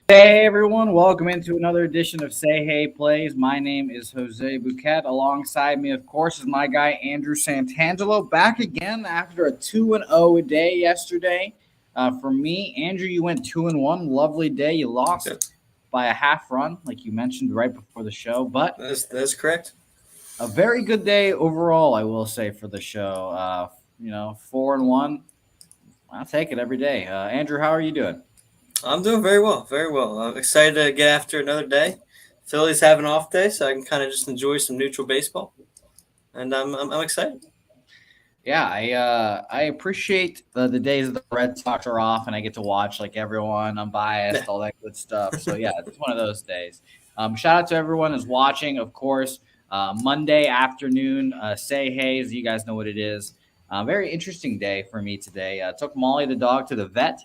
Hey everyone, welcome into another edition of Say Hey Plays. My name is Jose Bouquett. Alongside me, of course, is my guy Andrew Santangelo. Back again after a 2-0 day yesterday. For me, Andrew, you went 2-1. Lovely day. You lost Yep, by a half run, like you mentioned right before the show, but that's correct. a very good day overall, I will say, for the show. 4-1. I'll take it every day. Andrew, how are you doing? I'm doing very well, very well. I'm excited to get after another day. Phillies have an off day, so I can kind of just enjoy some neutral baseball, and I'm excited. Yeah, I appreciate the days the Red Sox are off and I get to watch like everyone, Yeah. unbiased, all that good stuff. So yeah, it's one of those days. Shout out to everyone who's watching, of course. Monday afternoon, say hey, as you guys know what it is. Very interesting day for me today. Took Molly the dog to the vet.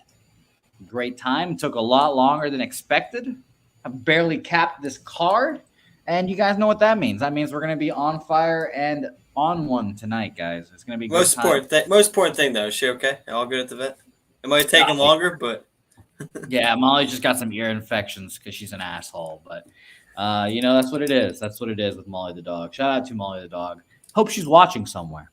Great time. Took a lot longer than expected. I barely capped this card. And you guys know what that means. That means we're going to be on fire and on one tonight, guys. It's going to be a good time. Most important thing though, is she okay? All good at the vet? It might Uh, take him longer, but yeah, Molly just got some ear infections because she's an asshole. But, that's what it is. That's what it is with Molly the dog. Shout out to Molly the dog. Hope she's watching somewhere.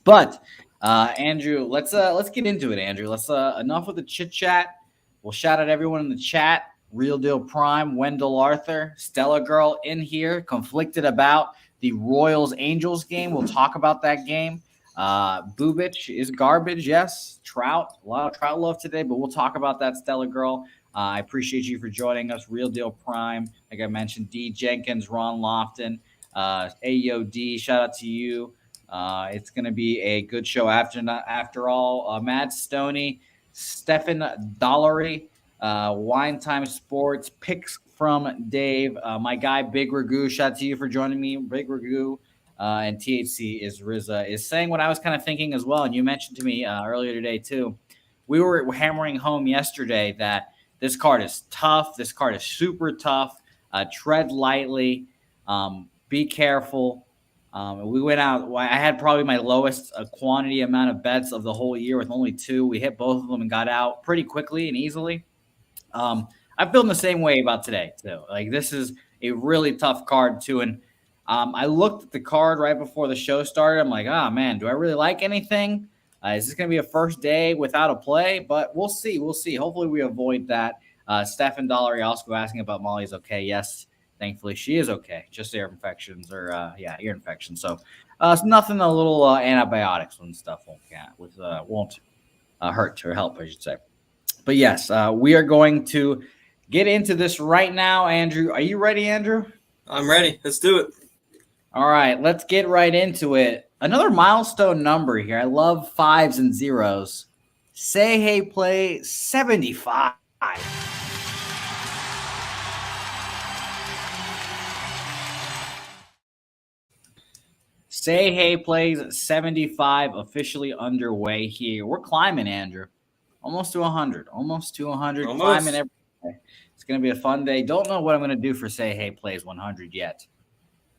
But Andrew, let's get into it, Andrew. Let's enough with the chit chat. We'll shout out everyone in the chat. Real Deal Prime, Wendell Arthur, Stella Girl in here, conflicted about the Royals Angels game. We'll talk about that game. Bubich is garbage, yes. Trout, a lot of Trout love today, but we'll talk about that, Stella Girl. I appreciate you for joining us. Real Deal Prime, like I mentioned, D Jenkins, Ron Lofton, AOD, shout out to you. It's going to be a good show after all. Matt Stoney, Stefan Dollery, Wine Time Sports, picks from Dave, my guy Big Ragu. Shout out to you for joining me, Big Ragu. And THC is Riza is saying what I was kind of thinking as well. And you mentioned to me earlier today too. We were hammering home yesterday that this card is tough. This card is super tough. Tread lightly. Be careful. We went out. I had probably my lowest quantity amount of bets of the whole year with only two. We hit both of them and got out pretty quickly and easily. I'm feeling the same way about today too. Like this is a really tough card too, and I looked at the card right before the show started. I'm like, oh man, do I really like anything? Is this going to be a first day without a play? But we'll see. We'll see. Hopefully, we avoid that. Stefan Dollery also asking about Molly's okay. Yes, thankfully she is okay. Just ear infections or ear infections. So it's nothing. A little antibiotics and stuff won't hurt or help, I should say. But yes, we are going to get into this right now. Andrew, are you ready, Andrew? I'm ready. Let's do it. All right, let's get right into it. Another milestone number here. I love fives and zeros. Say hey play 75. Say hey plays 75 officially underway here. We're climbing, Andrew. Almost to 100. Almost to 100. Climbing Almost. every day. It's going to be a fun day. Don't know what I'm going to do for Say Hey Plays 100 yet,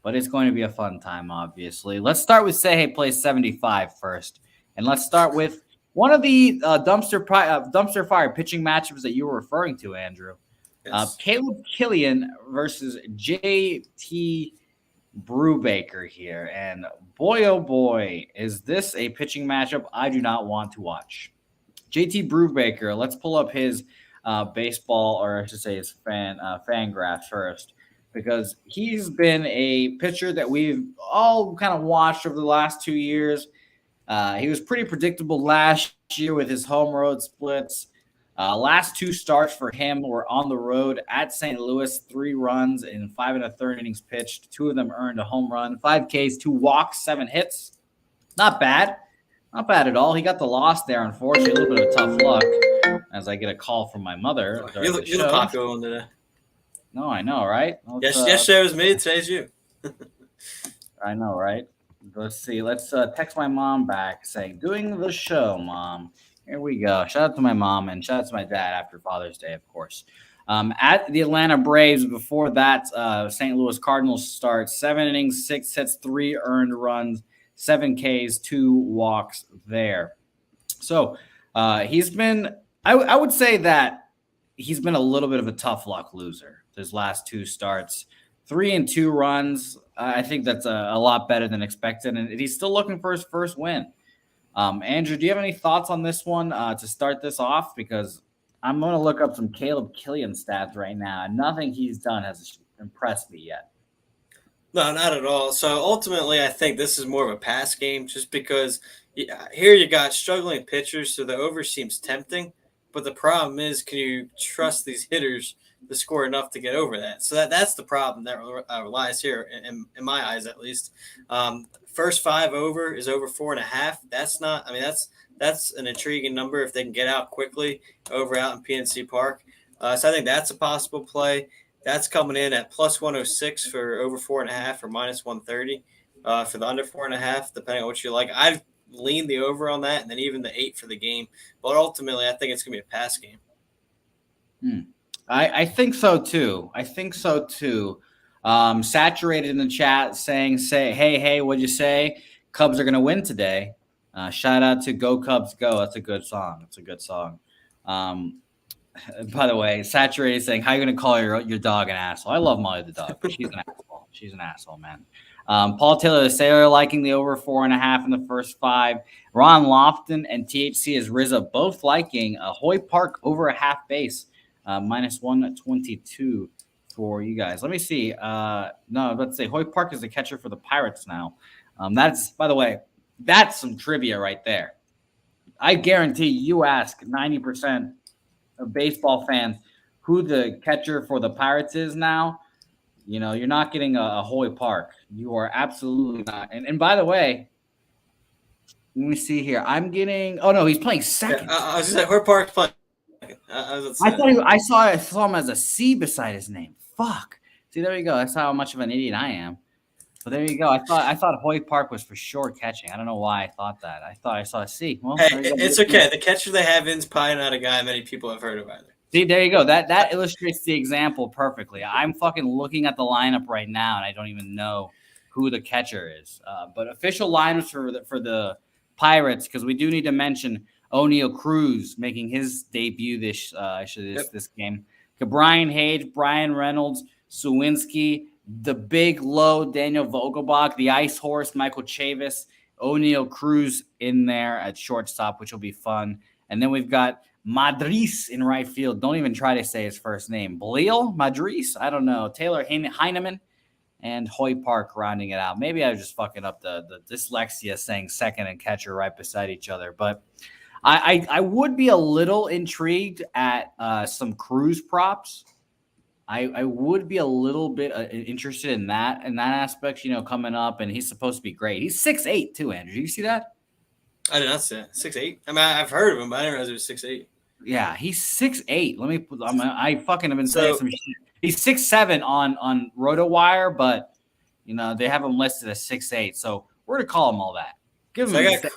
but it's going to be a fun time, obviously. Let's start with Say Hey Plays 75 first. And let's start with one of the dumpster fire pitching matchups that you were referring to, Andrew. Yes. Caleb Killian versus JT Brubaker here. And boy, oh boy, is this a pitching matchup I do not want to watch. JT Brubaker, let's pull up his baseball, or I should say his fan graph first, because he's been a pitcher that we've all kind of watched over the last 2 years. He was pretty predictable last year with his home road splits. Last two starts for him were on the road at St. Louis, 3 runs in 5 1/3 innings pitched. Two of them earned a home run, 5 Ks, 2 walks, 7 hits. Not bad. Not bad at all. He got the loss there, unfortunately. A little bit of tough luck as I get a call from my mother during the You're the show. popular one today. No, I know, right? Yesterday was me. Today's you. I know, right? Let's see. Let's text my mom back saying, doing the show, mom. Here we go. Shout out to my mom and shout out to my dad after Father's Day, of course. At the Atlanta Braves, before that, St. Louis Cardinals start 7 innings, 6 hits, 3 earned runs, 7 Ks, 2 walks there. So he's been, I would say that he's been a little bit of a tough luck loser. His last 2 starts, 3 and 2 runs. I think that's a lot better than expected, and he's still looking for his first win. Andrew, do you have any thoughts on this one to start this off? Because I'm going to look up some Caleb Killian stats right now, and nothing he's done has impressed me yet. No, not at all. So ultimately, I think this is more of a pass game just because here you got struggling pitchers, so the over seems tempting. But the problem is, can you trust these hitters to score enough to get over that? So that's the problem that relies here, in my eyes at least. First 5 over is over 4.5. That's not. I mean, that's an intriguing number if they can get out quickly over out in PNC Park. So I think that's a possible play. That's coming in at plus 106 for over 4.5 or minus 130 for the under 4.5, depending on what you like. I've leaned the over on that, and then even the 8 for the game. But ultimately, I think it's going to be a pass game. I think so too. Saturated in the chat saying, hey, what'd you say? Cubs are going to win today. Shout out to Go Cubs Go. That's a good song. By the way, Saturated saying, how are you going to call your dog an asshole? I love Molly the dog, but she's an asshole. She's an asshole, man. Paul Taylor, the sailor, liking the over 4.5 in the first 5. Ron Lofton and THC is Rizza both liking Hoy Park over a half base, minus 122 for you guys. Let me see. No, let's say Hoy Park is the catcher for the Pirates now. That's, by the way, that's some trivia right there. I guarantee you ask 90% of baseball fans who the catcher for the Pirates is now. You're not getting a Hoy Park. You are absolutely not. And by the way, let me see here. I'm getting. Oh no, he's playing second. Yeah, I was just saying Hoy Park's playing. I saw him as a C beside his name. Fuck. See, there you go. That's how much of an idiot I am. But there you go. I thought Hoy Park was for sure catching. I don't know why I thought that. I thought I saw a C. Well, hey, it's okay. The catcher they have in's probably not a guy many people have heard of either. See, there you go. That illustrates the example perfectly. I'm fucking looking at the lineup right now, and I don't even know who the catcher is. But official lineups for the Pirates, because we do need to mention O'Neal Cruz making his debut this game. Brian Hage, Brian Reynolds, Sawinski, the big low Daniel Vogelbach, the ice horse Michael Chavis, O'Neal Cruz in there at shortstop, which will be fun. And then we've got Madris in right field. Don't even try to say his first name. Bleal? Madris? I don't know. Taylor Heineman and Hoy Park rounding it out. Maybe I was just fucking up the dyslexia saying second and catcher right beside each other. But I would be a little intrigued at some Cruz props. I would be a little bit interested in that aspect, coming up. And he's supposed to be great. He's 6'8", too, Andrew. Do you see that? I did not say 6'8". I mean, I've heard of him, but I didn't realize he was 6'8". Yeah, he's 6'8". I fucking have been saying some shit. He's 6'7" on RotoWire, but they have him listed as 6'8". So we're to call him all that. Give him.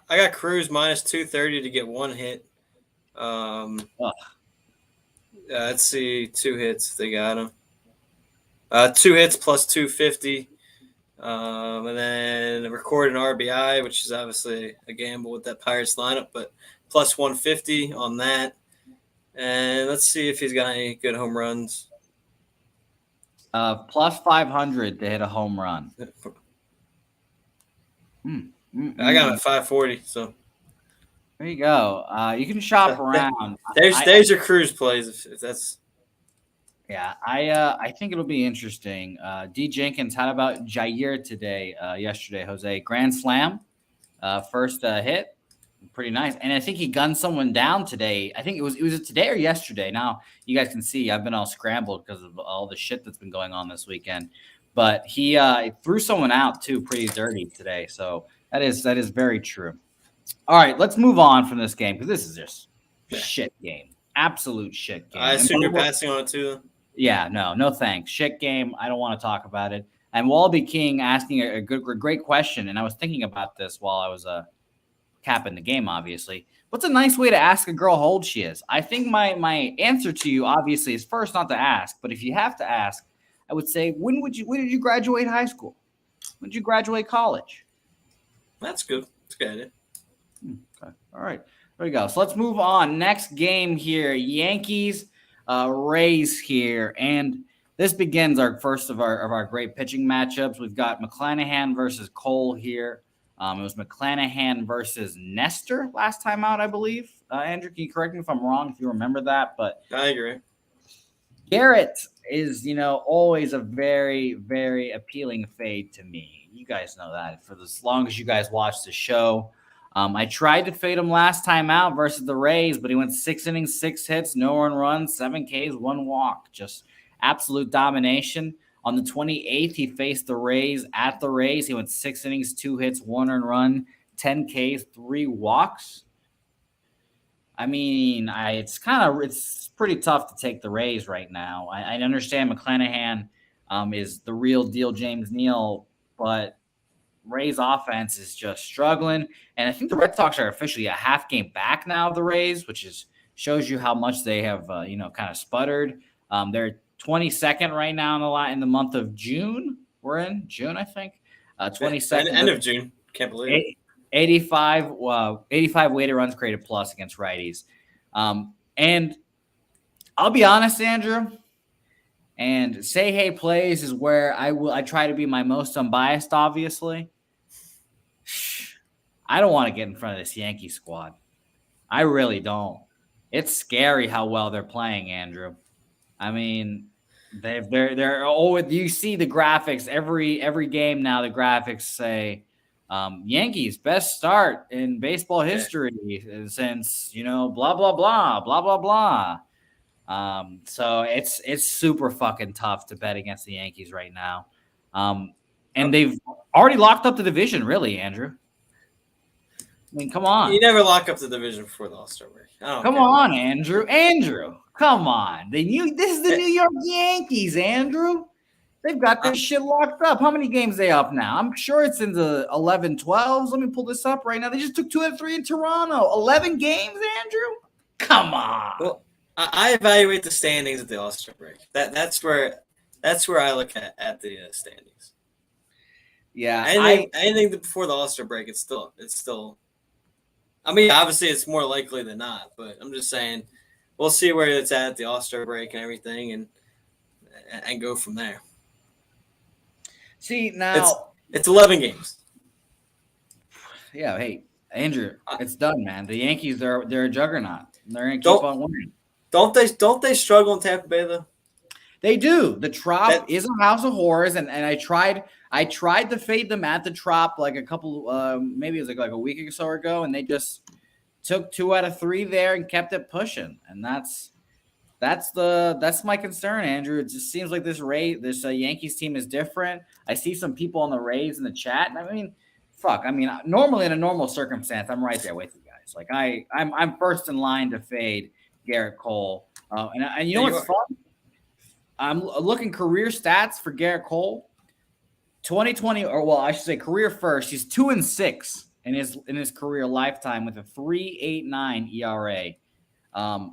I got Cruz minus 230 to get 1 hit. Let's see, 2 hits. They got him. 2 hits plus 250. And then record an RBI, which is obviously a gamble with that Pirates lineup, but plus 150 on that. And let's see if he's got any good home runs. Plus 500 to hit a home run. I got him at 540. So there you go. You can shop around. There's your Cruz plays if that's. Yeah, I think it'll be interesting. D. Jenkins, how about Jair yesterday, Jose? Grand slam, first hit, pretty nice. And I think he gunned someone down today. I think it was today or yesterday. Now you guys can see I've been all scrambled because of all the shit that's been going on this weekend. But he threw someone out too, pretty dirty today. So that is very true. All right, let's move on from this game because this is just shit game, absolute shit game. I assume you're passing on it too. Yeah, no thanks. Shit game. I don't want to talk about it. And Wallaby King asking a great question, and I was thinking about this while I was capping the game, obviously. What's a nice way to ask a girl how old she is? I think my answer to you, obviously, is first not to ask. But if you have to ask, I would say, when did you graduate high school? When did you graduate college? That's good. That's good idea. Okay. All right. There we go. So let's move on. Next game here, Yankees, Rays here, and this begins our first of our great pitching matchups. We've got McClanahan versus Cole here. It was McClanahan versus Nestor last time out, I believe. Andrew, can you correct me if I'm wrong, if you remember that? But I agree. Garrett is, always a very, very appealing fade to me. You guys know that for as long as you guys watch the show. I tried to fade him last time out versus the Rays, but he went 6 innings, 6 hits, no earned runs, 7 Ks, 1 walk. Just absolute domination. On the 28th, he faced the Rays at the Rays. He went 6 innings, 2 hits, 1 earned run, 10 Ks, 3 walks. I mean, it's pretty tough to take the Rays right now. I understand McClanahan is the real deal James Neal, but Rays offense is just struggling. And I think the Red Sox are officially a half game back now of the Rays, which shows you how much they have, kind of sputtered. They're 22nd right now in the month of June. We're in June, I think. 22nd. End of June. Can't believe it. 85 weighted runs created plus against righties. And I'll be honest, Andrew, and Say Hey Plays is where I try to be my most unbiased, obviously. I don't want to get in front of this Yankee squad. I really don't. It's scary how well they're playing, Andrew. I mean, they're always, you see the graphics every game now. The graphics say Yankees best start in baseball history since blah blah blah blah blah blah. So it's super fucking tough to bet against the Yankees right now. And they've already locked up the division, really, Andrew. I mean, come on. You never lock up the division before the All-Star break. Come on, Andrew. Come on. This is the New York Yankees, Andrew. They've got this shit locked up. How many games they up now? I'm sure it's in the 11-12s. Let me pull this up right now. They just took 2 out of 3 in Toronto. 11 games, Andrew? Come on. Well, I evaluate the standings at the All-Star break. That's where I look at the standings. Yeah. Anything before the All-Star break, it's still. I mean, obviously, it's more likely than not, but I'm just saying we'll see where it's at the All-Star break and everything, and go from there. See, now it's 11 games. Yeah, hey, Andrew, it's done, man. The Yankees, they're a juggernaut. They're gonna keep on winning. Don't they struggle in Tampa Bay though? They do. The Trop is a house of horrors, and I tried to fade them at the Trop like a couple, maybe it was like a week or so ago, and they just took 2 out of 3 there and kept it pushing, and that's my concern, Andrew. It just seems like this Yankees team is different. I see some people on the Rays in the chat, and I mean, normally in a normal circumstance, I'm right there with you guys. Like I'm first in line to fade Garrett Cole, and you know what's fun? I'm looking career stats for Garrett Cole. 2020, or well, I should say career first. He's 2-6 in his career lifetime with a 3.89 ERA.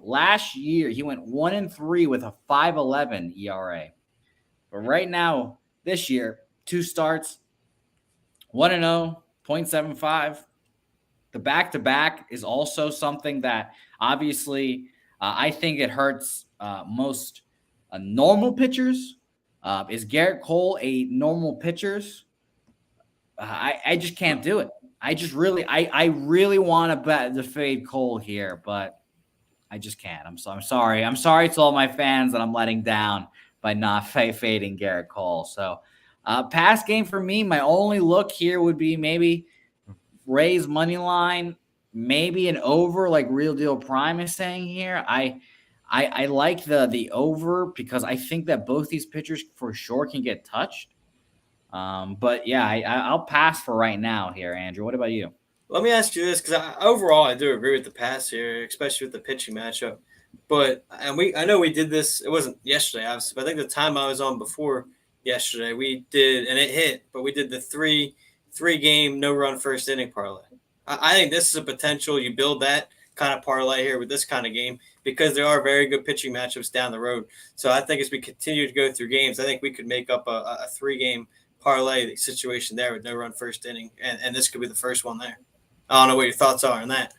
Last year he went 1-3 with a 5.11 ERA. But right now, this year, 2 starts, 1-0, 0.75. The back-to-back is also something that obviously I think it hurts most normal pitchers. Is Garrett Cole a normal pitcher? I just can't do it. I really want to bet the fade Cole here, but I just can't. I'm sorry. I'm sorry to all my fans that I'm letting down by not fading Garrett Cole. So pass game for me. My only look here would be maybe Rays money line, maybe an over like Real Deal Prime is saying here. I like the over because I think that both these pitchers for sure can get touched. But yeah, I'll pass for right now here, Andrew. What about you? Let me ask you this, because overall I do agree with the pass here, especially with the pitching matchup. But I know we did this. It wasn't yesterday, obviously, but I think the time I was on before yesterday, we did, and it hit. But we did the three game no run first inning parlay. I think this is a potential. You build that kind of parlay here with this kind of game because there are very good pitching matchups down the road. So I think as we continue to go through games, I think we could make up a 3-game parlay situation there with no run first inning, and this could be the first one there. I don't know what your thoughts are on that.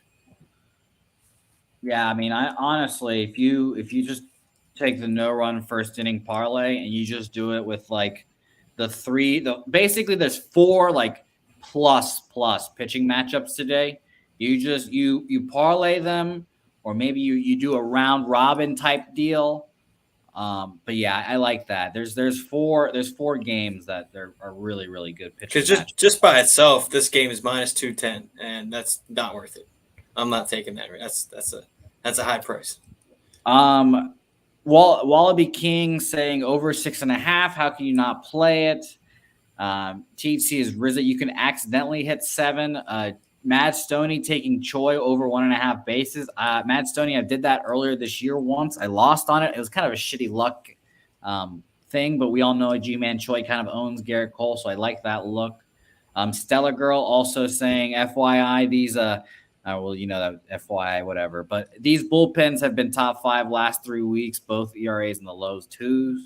Yeah, I mean, I honestly, if you just take the no run first inning parlay and you just do it with like basically there's four like plus pitching matchups today. You parlay them, or maybe you do a round robin type deal. But yeah, I like that. There's four games that are really really good pitching Because matchups. just by itself, this game is minus 210, and that's not worth it. I'm not taking that. That's a high price. Um, Wallaby King saying over 6.5. How can you not play it? THC is risen. You can accidentally hit 7. Mad Stoney taking Choi over 1.5 bases. Mad Stoney, I did that earlier this year once. I lost on it. It was kind of a shitty luck thing, but we all know G-Man Choi kind of owns Garrett Cole, so I like that look. Stellar Girl also saying, FYI, these well, you know that FYI, whatever. But these bullpens have been top 5 last 3 weeks, both ERAs in the lows 2s.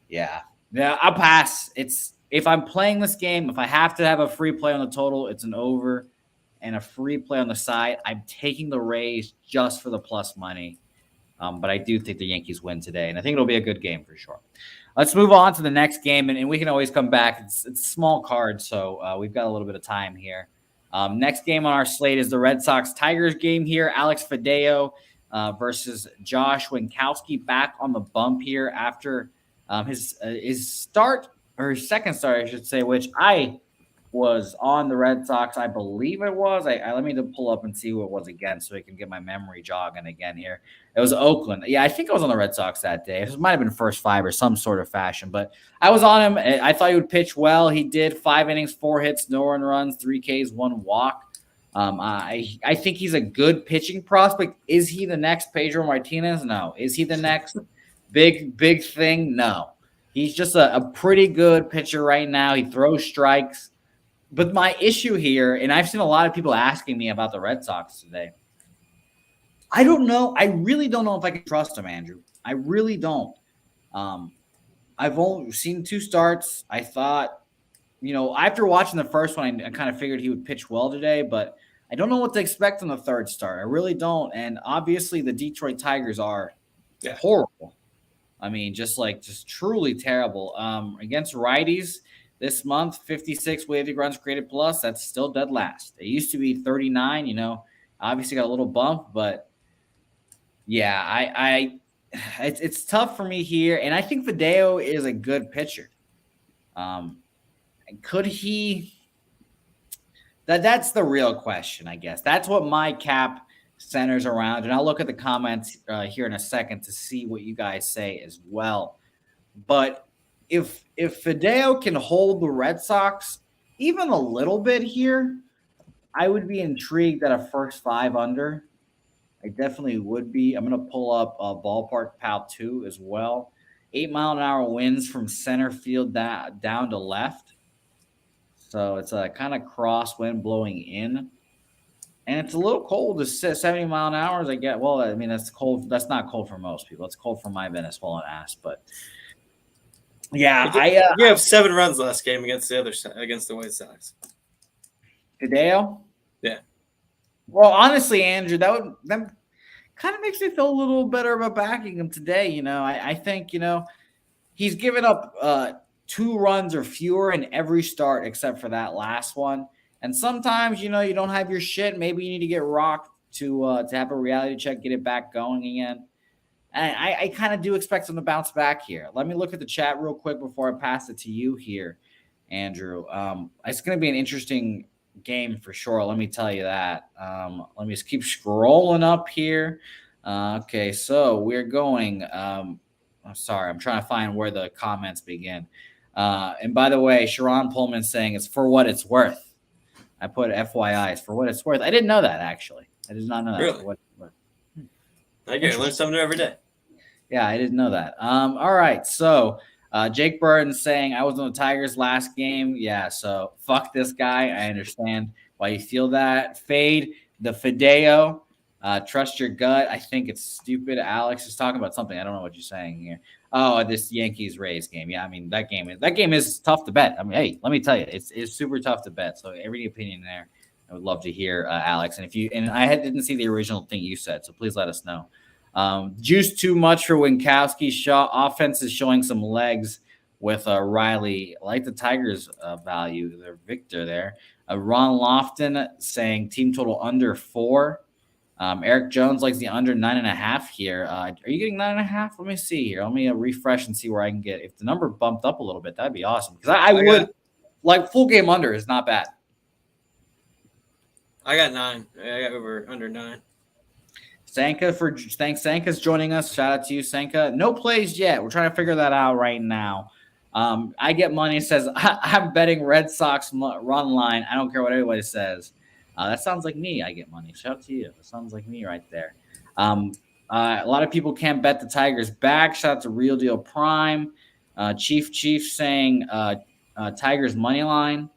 Yeah, I'll pass. If I'm playing this game, if I have to have a free play on the total, it's an over, and a free play on the side. I'm taking the Rays just for the plus money. But I do think the Yankees win today, and I think it'll be a good game for sure. Let's move on to the next game, and we can always come back. It's a small card, so we've got a little bit of time here. Next game on our slate is the Red Sox-Tigers game here. Alex Fideo versus Josh Winkowski back on the bump here after his start, or his second start, I should say, which I was on the Red Sox. I believe it was. I let me pull up and see who it was again so I can get my memory jogging again here. It was Oakland. Yeah, I think I was on the Red Sox that day. It might have been first 5 or some sort of fashion, but I was on him. I thought he would pitch well. He did. 5 innings, 4 hits, no earned runs, 3 Ks, 1 walk. I think he's a good pitching prospect. Is he the next Pedro Martinez? No. Is he the next big thing? No. He's just a pretty good pitcher right now. He throws strikes. But my issue here, and I've seen a lot of people asking me about the Red Sox today, I don't know. I really don't know if I can trust him, Andrew. I really don't. I've only seen 2 starts. I thought, after watching the first one, I kind of figured he would pitch well today, but I don't know what to expect on the 3rd start. I really don't. And obviously the Detroit Tigers are horrible. I mean, just truly terrible. Against righties this month, 56 weighted runs created plus. That's still dead last. It used to be 39. Obviously got a little bump, but yeah, it's tough for me here. And I think Fideo is a good pitcher. Could he? That's the real question, I guess. That's what my cap centers around, and I'll look at the comments here in a second to see what you guys say as well. But if Fideo can hold the Red Sox even a little bit here, I would be intrigued at a first 5 under. I definitely would be. I'm going to pull up Ballpark Pal 2 as well. 8-mile-an-hour winds from center field down to left. So it's a kind of crosswind blowing in. And it's a little cold to 70 mile an hour. I get. Well, I mean, that's cold. That's not cold for most people. It's cold for my Venezuelan ass. But yeah, you have 7 runs last game against the White Sox. Fideo? Yeah. Well, honestly, Andrew, that kind of makes me feel a little better about backing him today. I think he's given up 2 runs or fewer in every start except for that last one. And sometimes, you don't have your shit. Maybe you need to get rocked to have a reality check, get it back going again. And I kind of do expect him to bounce back here. Let me look at the chat real quick before I pass it to you here, Andrew. It's going to be an interesting game for sure. Let me tell you that. Let me just keep scrolling up here. Okay, so we're going. I'm sorry. I'm trying to find where the comments begin. And by the way, Sharon Pullman saying it's for what it's worth. I put FYI, it's for what it's worth. I didn't know that, actually. I did not know that. Really? For what it's worth. I get learn something new every day. Yeah, I didn't know that. All right, so Jake Burton saying I was on the Tigers last game. Yeah, so fuck this guy. I understand why you feel that. Fade the Fideo. Trust your gut. I think it's stupid. Alex is talking about something. I don't know what you're saying here. Oh, this Yankees-Rays game. Yeah, I mean, that game is tough to bet. I mean, hey, let me tell you, it's super tough to bet. So every opinion there, I would love to hear, Alex. And didn't see the original thing you said, so please let us know. Juice too much for Winkowski. Shaw offense is showing some legs with Riley. I like the Tigers' value. Their Victor there. Ron Lofton saying team total under 4. Eric Jones likes the under 9.5 here. Are you getting 9.5? Let me see here. Let me refresh and see where I can get. If the number bumped up a little bit, that'd be awesome. Because I would like full game under is not bad. I got 9. I got under 9. Sanka's joining us. Shout out to you, Sanka. No plays yet. We're trying to figure that out right now. I get money. Says I'm betting Red Sox run line. I don't care what anybody says. That sounds like me. I get money. Shout out to you. That sounds like me right there. A lot of people can't bet the Tigers back. Shout out to Real Deal Prime. Chief saying Tigers money line.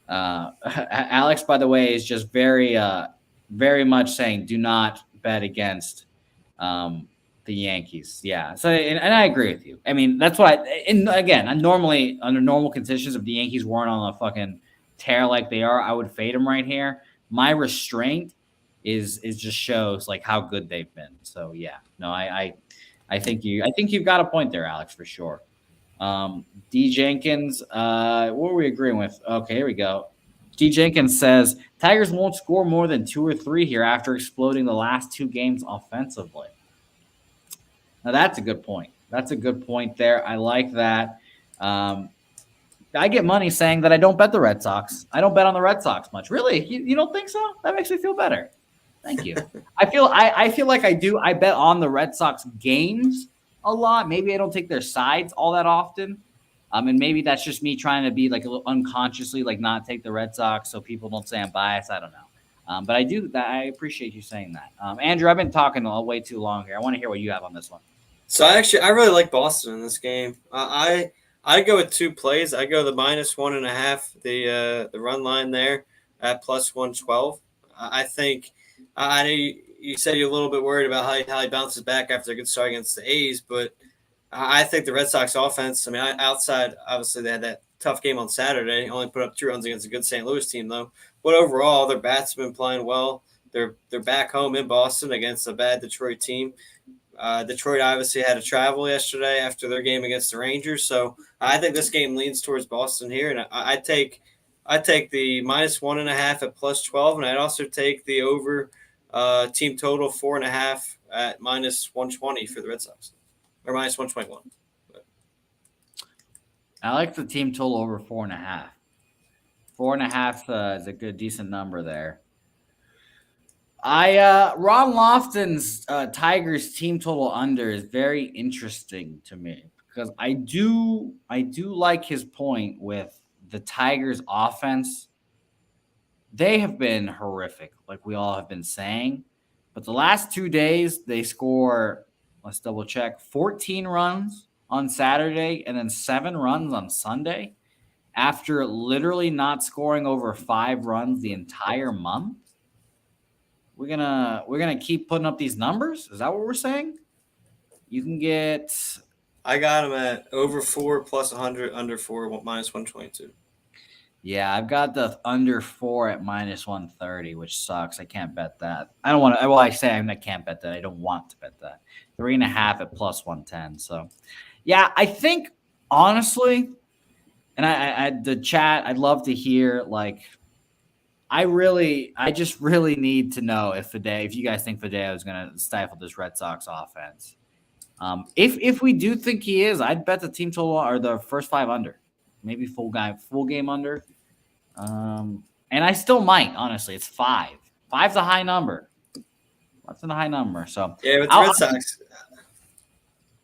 Alex, by the way, is just very much saying do not bet against the Yankees. Yeah. So, and I agree with you. I mean, that's what I normally under normal conditions, if the Yankees weren't on a fucking tear like they are, I would fade them right here. My restraint is just shows like how good they've been. So yeah, no, I think you've got a point there, Alex, for sure. D Jenkins, what were we agreeing with? Okay, here we go. D Jenkins says Tigers won't score more than 2 or 3 here after exploding the last 2 games offensively. Now that's a good point. That's a good point there. I like that. I get money saying that I don't bet the Red Sox. I don't bet on the Red Sox much. Really? You don't think so? That makes me feel better. Thank you. I feel like I do. I bet on the Red Sox games a lot. Maybe I don't take their sides all that often. And maybe that's just me trying to be like a little unconsciously like not take the Red Sox so people don't say I'm biased. I don't know. But I do that. I appreciate you saying that. Andrew, I've been talking way too long here. I want to hear what you have on this one. So I really like Boston in this game. I go with 2 plays. I go the -1.5, the run line there at +112. I think I know you said you're a little bit worried about how he bounces back after a good start against the A's, but I think the Red Sox offense, I mean, outside, obviously, they had that tough game on Saturday, only put up 2 runs against a good St. Louis team, though. But overall, their bats have been playing well. They're back home in Boston against a bad Detroit team. Detroit obviously had to travel yesterday after their game against the Rangers. So I think this game leans towards Boston here. And I take the -1.5 at +12. And I'd also take the over team total 4.5 at -120 for the Red Sox. Or -121. I like the team total over 4.5. 4.5 is a good, decent number there. Ron Lofton's Tigers team total under is very interesting to me because I do like his point with the Tigers offense. They have been horrific, like we all have been saying. But the last 2 days, they score, let's double check, 14 runs on Saturday and then 7 runs on Sunday after literally not scoring over 5 runs the entire month. We're gonna keep putting up these numbers. Is that what we're saying? You can get. I got him at over 4 +100, under 4 -122. Yeah, I've got the under 4 at -130, which sucks. I can't bet that. I don't want to. Well, I can't bet that. I don't want to bet that. 3.5 at +110. So, yeah, I think honestly, and I the chat. I'd love to hear like. I just really need to know if you guys think Fideo is going to stifle this Red Sox offense. If we do think he is, I'd bet the team total or the first 5 under, maybe full game under. And I still might, honestly. It's 5. 5's a high number. That's a high number. So yeah, with the Red Sox.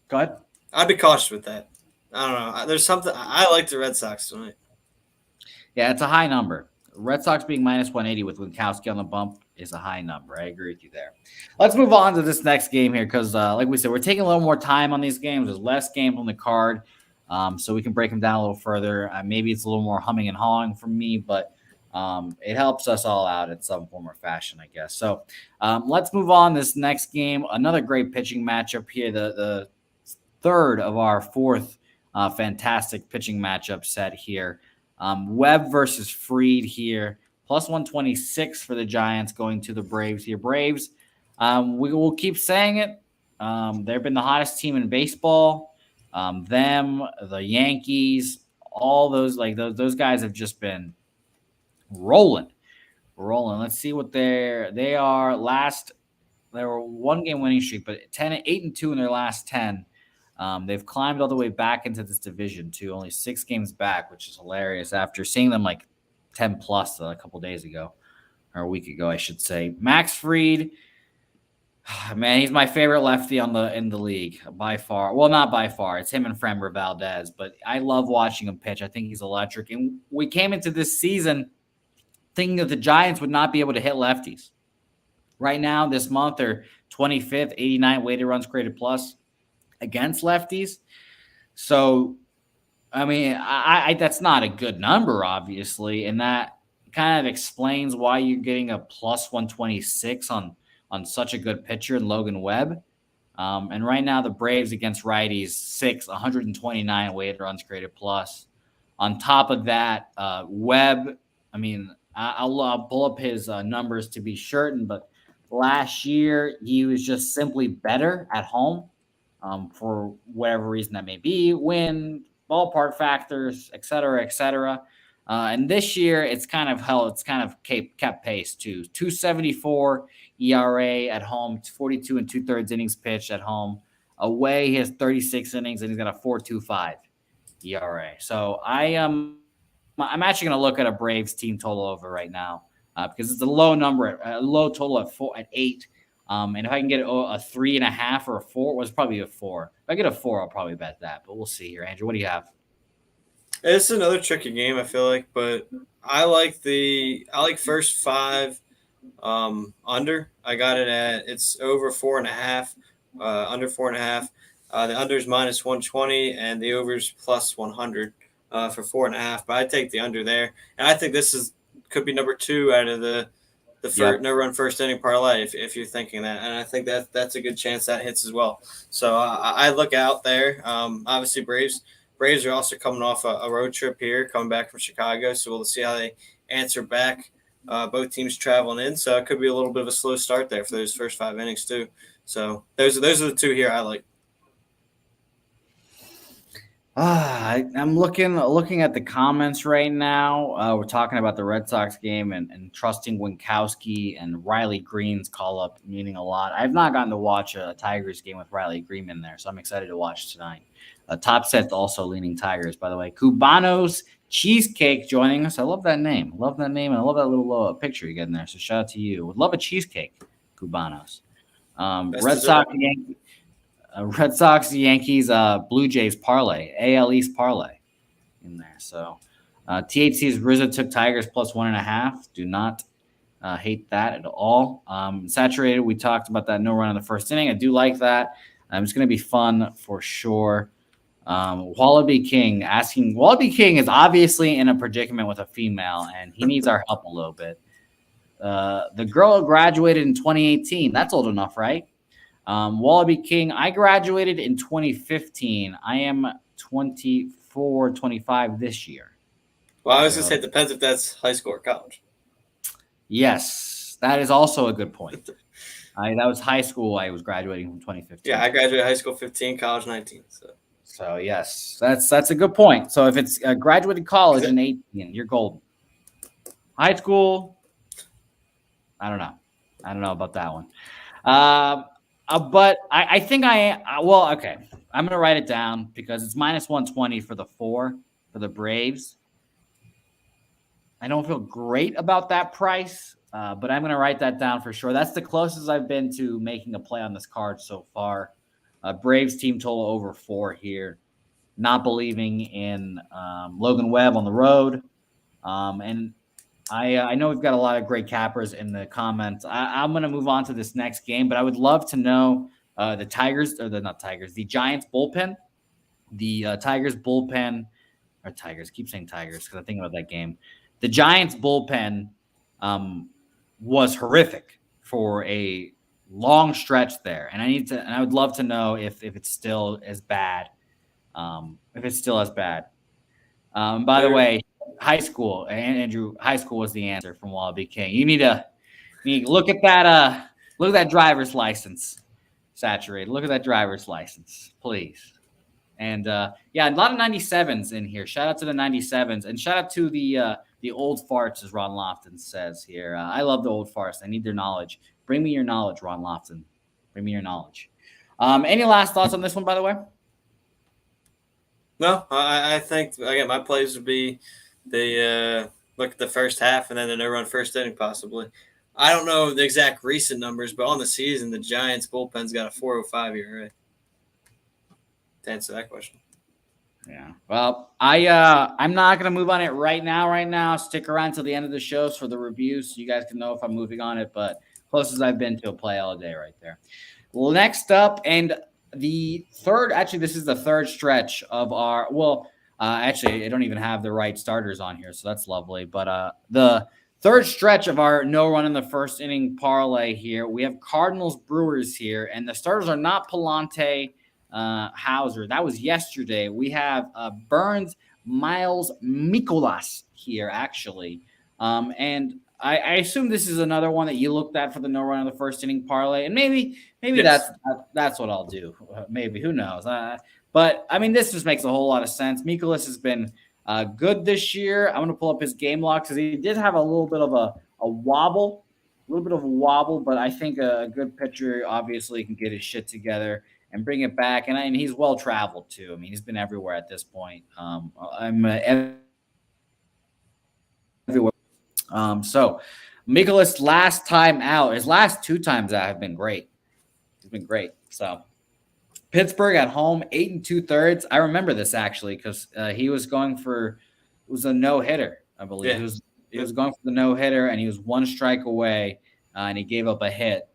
Go ahead. I'd be cautious with that. I don't know. There's something I like the Red Sox tonight. Yeah, it's a high number. Red Sox being -180 with Winkowski on the bump is a high number. I agree with you there. Let's move on to this next game here because, like we said, we're taking a little more time on these games. There's less games on the card, so we can break them down a little further. Maybe it's a little more humming and hawing for me, but it helps us all out in some form or fashion, I guess. So let's move on. This next game, another great pitching matchup here. The third of our 4th fantastic pitching matchup set here. Webb versus Fried here. plus 126 for the Giants going to the Braves here. Braves, we will keep saying it. They've been the hottest team in baseball. Them, the Yankees, all those those guys have just been rolling. Let's see what they are. They were 1-game winning streak, but 8-2 in their last 10. They've climbed all the way back into this division too, only 6 games back, which is hilarious after seeing them like 10 plus a couple days ago, or a week ago, I should say. Max Fried, man, he's my favorite lefty in the league by far. Well, not by far. It's him and Framber Valdez, but I love watching him pitch. I think he's electric. And we came into this season thinking that the Giants would not be able to hit lefties. Right now, this month, they're 25th, 89 weighted runs created plus against lefties. So, I mean, I that's not a good number, obviously, and that kind of explains why you're getting a plus 126 on such a good pitcher in Logan Webb. And right now, the Braves against righties, 129 weighted runs created plus. On top of that, Webb, I mean, I'll pull up his numbers to be certain, but last year he was just simply better at home for whatever reason that may be, wind, ballpark factors, et cetera, et cetera. And this year it's kind of kept pace too. 274 ERA at home, 42 2/3 innings pitched at home. Away, he has 36 innings and he's got a 4.25 ERA. So I'm actually going to look at a Braves team total over right now because it's a low number, a low total at 8. And if I can get a 3.5 or a 4, it's probably a 4. If I get a 4, I'll probably bet that. But we'll see here, Andrew. What do you have? It's another tricky game, I feel like, but I like first 5 under. I got it it's over 4.5, under 4.5. The under's minus 120 and the over's plus 100 for 4.5. But I take the under there, and I think this could be number 2 out of the first no-run first inning parlay if you're thinking that, and I think that's a good chance that hits as well. So I look out there. Obviously, Braves are also coming off a road trip here, coming back from Chicago, so we'll see how they answer back. Both teams traveling in, so it could be a little bit of a slow start there for those first 5 innings too. So those are the 2 here I like. I'm looking at the comments right now. We're talking about the Red Sox game and trusting Winkowski and Riley Green's call-up meaning a lot. I've not gotten to watch a Tigers game with Riley Green in there, so I'm excited to watch tonight. Top set's also leaning Tigers, by the way. Cubanos Cheesecake joining us. I love that name. And I love that little picture you get in there. So shout out to you. Would love a cheesecake, Cubanos. Red Sox, Yankees, Blue Jays parlay, AL East parlay in there. So THC's Rizzo took Tigers plus 1.5. Do not hate that at all. Saturated, we talked about that no run in the first inning. I do like that. It's going to be fun for sure. Wallaby King is obviously in a predicament with a female, and he needs our help a little bit. The girl graduated in 2018. That's old enough, right? Wallaby King, I graduated in 2015. I am 24, 25 this year. Well, I was going to say it depends if that's high school or college. Yes, that is also a good point. That was high school. I was graduating from 2015. Yeah, I graduated high school 15, college 19. So yes, that's a good point. So if it's graduated college in 18, you're golden. High school, I don't know about that one. But I think okay. I'm going to write it down because it's minus 120 for the 4 for the Braves. I don't feel great about that price, but I'm going to write that down for sure. That's the closest I've been to making a play on this card so far. Braves team total over 4 here. Not believing in Logan Webb on the road. And I know we've got a lot of great cappers in the comments. I'm going to move on to this next game, but I would love to know the Giants bullpen. The Tigers bullpen, or Tigers, keep saying Tigers because I think about that game. The Giants bullpen was horrific for a long stretch there, and I would love to know if it's still as bad. By the way, high school. And Andrew, high school was the answer from Wallaby King. You need to look at that. Look at that driver's license. Saturated. Look at that driver's license, please. And yeah, a lot of 97s in here. Shout out to the 97s, and shout out to the old farts, as Ron Lofton says here. I love the old farts. I need their knowledge. Bring me your knowledge, Ron Lofton. Bring me your knowledge. Any last thoughts on this one, by the way? No, I think again my plays would be the look at the first half and then the no run first inning possibly. I don't know the exact recent numbers, but on the season the Giants bullpen's got a 4.05 ERA. To answer that question. Yeah. Well, I'm not gonna move on it right now. Right now, stick around till the end of the shows for the reviews, so you guys can know if I'm moving on it. But closest I've been to a play all day, right there. Well, next up, and the third. Actually, this is the third stretch of our. Well, actually, I don't even have the right starters on here, so that's lovely. But the third stretch of our no run in the first inning parlay here, we have Cardinals Brewers here, and the starters are not Palante. Hauser. That was yesterday. We have Burns, Miles, Mikolas here, actually. And I assume this is another one that you looked at for the no run of the first inning parlay. And maybe Yes. that's what I'll do. Maybe. Who knows? But, I mean, this just makes a whole lot of sense. Mikolas has been good this year. I'm going to pull up his game log because he did have a little bit of a wobble. A little bit of a wobble, but I think a good pitcher obviously can get his shit together and bring it back. And he's well traveled too. I mean, he's been everywhere at this point. I'm everywhere. So Mikolas last time out, his last two times out have been great. He's been great. So Pittsburgh at home, 8 2/3. I remember this actually because he was going for it was a no hitter, I believe. Yeah. He was going for the no hitter, and he was one strike away, and he gave up a hit.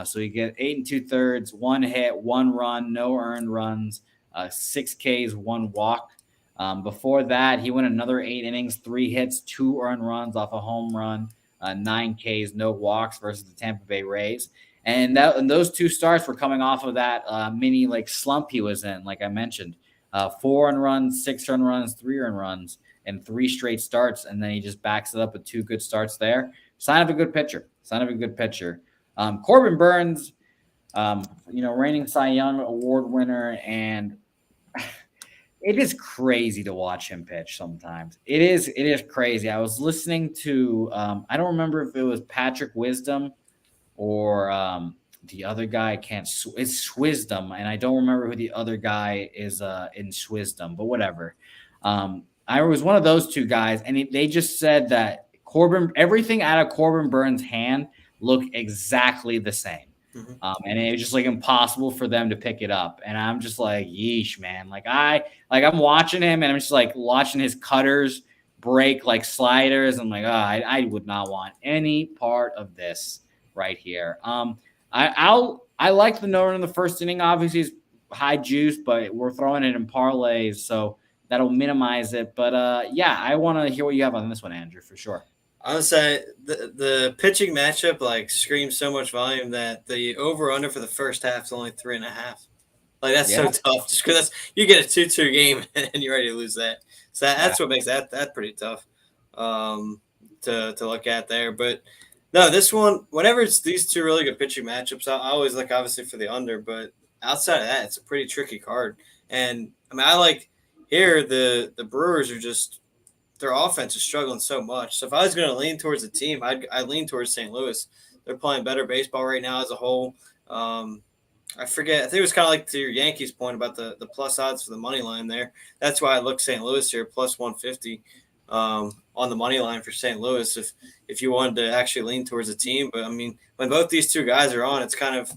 So you get 8 2/3, one hit, one run, no earned runs, 6 Ks, one walk. Before that, he went another 8 innings, 3 hits, 2 earned runs off a home run, 9 Ks, no walks versus the Tampa Bay Rays. And those two starts were coming off of that mini like slump he was in, like I mentioned. 4 earned runs, 6 earned runs, 3 earned runs, and 3 straight starts. And then he just backs it up with 2 good starts there. Sign of a good pitcher. Corbin Burns, reigning Cy Young Award winner, and it is crazy to watch him pitch sometimes. It is crazy. I was listening to, I don't remember if it was Patrick Wisdom or the other guy. It's Swisdom, and I don't remember who the other guy is in Swisdom, but whatever. I was one of those two guys, and they just said that everything out of Corbin Burns' hand look exactly the same. Mm-hmm. And it was just like impossible for them to pick it up. And I'm just like, yeesh, man. I'm watching him and I'm just like watching his cutters break like sliders. I'm like, I would not want any part of this right here. I like the no run in the first inning. Obviously, it's high juice, but we're throwing it in parlays, so that'll minimize it. But yeah, I want to hear what you have on this one, Andrew, for sure. I would say the pitching matchup like screams so much volume that the over under for the first half is only 3.5. Like that's so tough, just because you get a 2-2 game and you're ready to lose that. So that's what makes that pretty tough to look at there. But no, this one, whenever it's these two really good pitching matchups, I always look obviously for the under. But outside of that, it's a pretty tricky card. And I mean, I like here the Brewers are just. Their offense is struggling so much. So if I was going to lean towards a team, I'd lean towards St. Louis. They're playing better baseball right now as a whole. I forget. I think it was kind of like to your Yankees point about the plus odds for the money line there. That's why I look St. Louis here, plus 150 on the money line for St. Louis if you wanted to actually lean towards a team. But, I mean, when both these two guys are on, it's kind of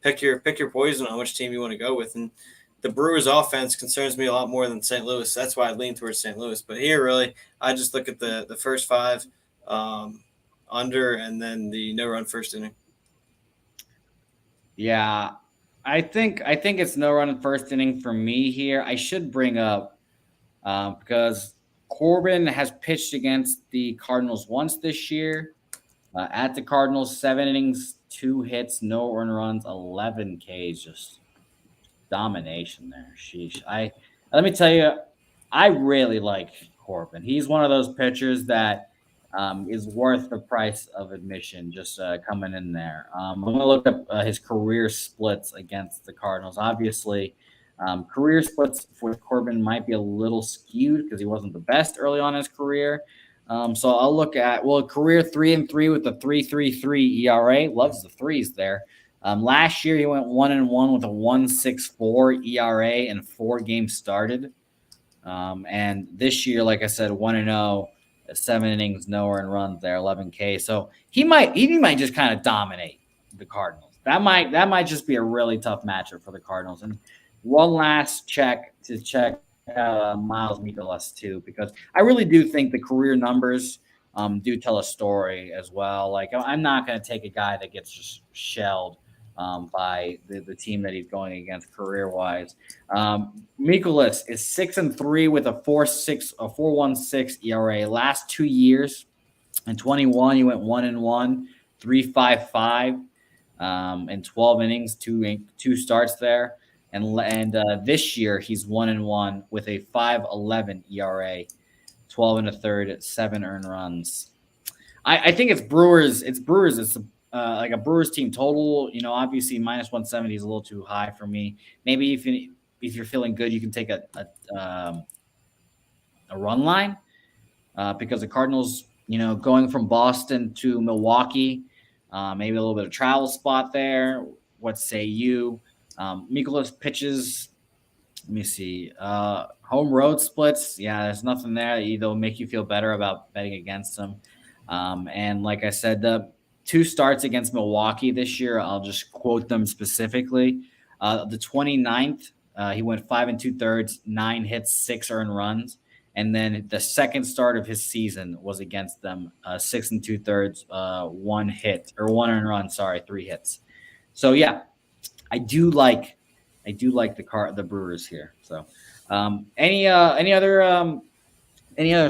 pick your poison on which team you want to go with. And the Brewers offense concerns me a lot more than St. Louis. That's why I lean towards St. Louis. But here, really, I just look at the first 5 under and then the no-run first inning. Yeah, I think it's no-run in first inning for me here. I should bring up because Corbin has pitched against the Cardinals once this year. At the Cardinals, 7 innings, 2 hits, no earned runs, 11 Ks, just domination there. Sheesh. Let me tell you, I really like Corbin. He's one of those pitchers that is worth the price of admission just coming in there. I'm going to look up his career splits against the Cardinals. Obviously, career splits for Corbin might be a little skewed because he wasn't the best early on in his career. So I'll look at career 3-3 with a 3.33 ERA. Loves the threes there. Last year he went 1-1 with a 1.64 ERA in 4 games started. And this year, like I said, 1-0, 7 innings, no earned runs there, 11K. So he might just kind of dominate the Cardinals. That might just be a really tough matchup for the Cardinals. And one last check Miles Mikolas too, because I really do think the career numbers do tell a story as well. Like I'm not going to take a guy that gets just shelled by the team that he's going against career wise. Mikolas is 6-3 with a 4.16 ERA. Last 2 years, in 21 he went 1-1, 3.55 in 12 innings, two starts there. And this year he's 1-1 with a 5.11 ERA, 12 1/3, 7 earned runs. I think it's Brewers. It's like a Brewers team total. Obviously -170 is a little too high for me. Maybe if you're feeling good, you can take a run line because the Cardinals, going from Boston to Milwaukee, maybe a little bit of travel spot there. What say you? Mikolas pitches. Let me see. Home road splits. Yeah, there's nothing there that'll make you feel better about betting against them. And like I said, the 2 starts against Milwaukee this year, I'll just quote them specifically. The 29th, he went 5 2/3, 9 hits, 6 earned runs. And then the second start of his season was against them, 6 2/3, 1 hit or 1 earned run. Sorry, 3 hits. So yeah, I do like the Brewers here. So, any other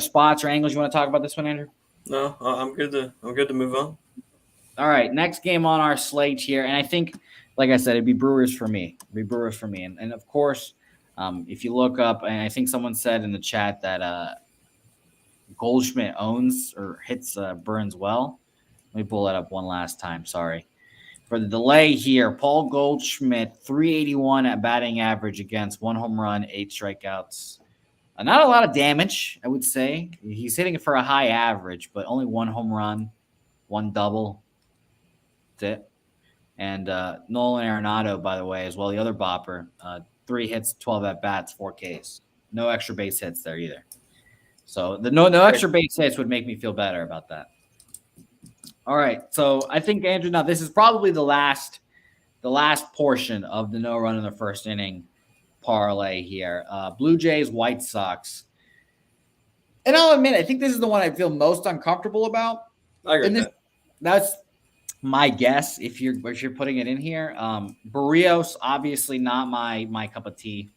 spots or angles you want to talk about this one, Andrew? No, I'm good to move on. All right, next game on our slate here, and I think, like I said, it'd be Brewers for me. And of course, if you look up, and I think someone said in the chat that Goldschmidt owns or hits Burns well. Let me pull that up one last time. Sorry for the delay here. Paul Goldschmidt, 381 at batting average against 1 home run, 8 strikeouts. Not a lot of damage, I would say. He's hitting it for a high average, but only 1 home run, 1 double. That's it. And Nolan Arenado, by the way, as well, the other bopper, 3 hits, 12 at bats, 4 Ks. No extra base hits there either. So the no extra base hits would make me feel better about that. All right, so I think, Andrew, now this is probably the last portion of the no run in the first inning parlay here. Blue Jays, White Sox. And I'll admit, I think this is the one I feel most uncomfortable about. I agree with that. That's my guess if you're putting it in here. Barrios, obviously not my cup of tea.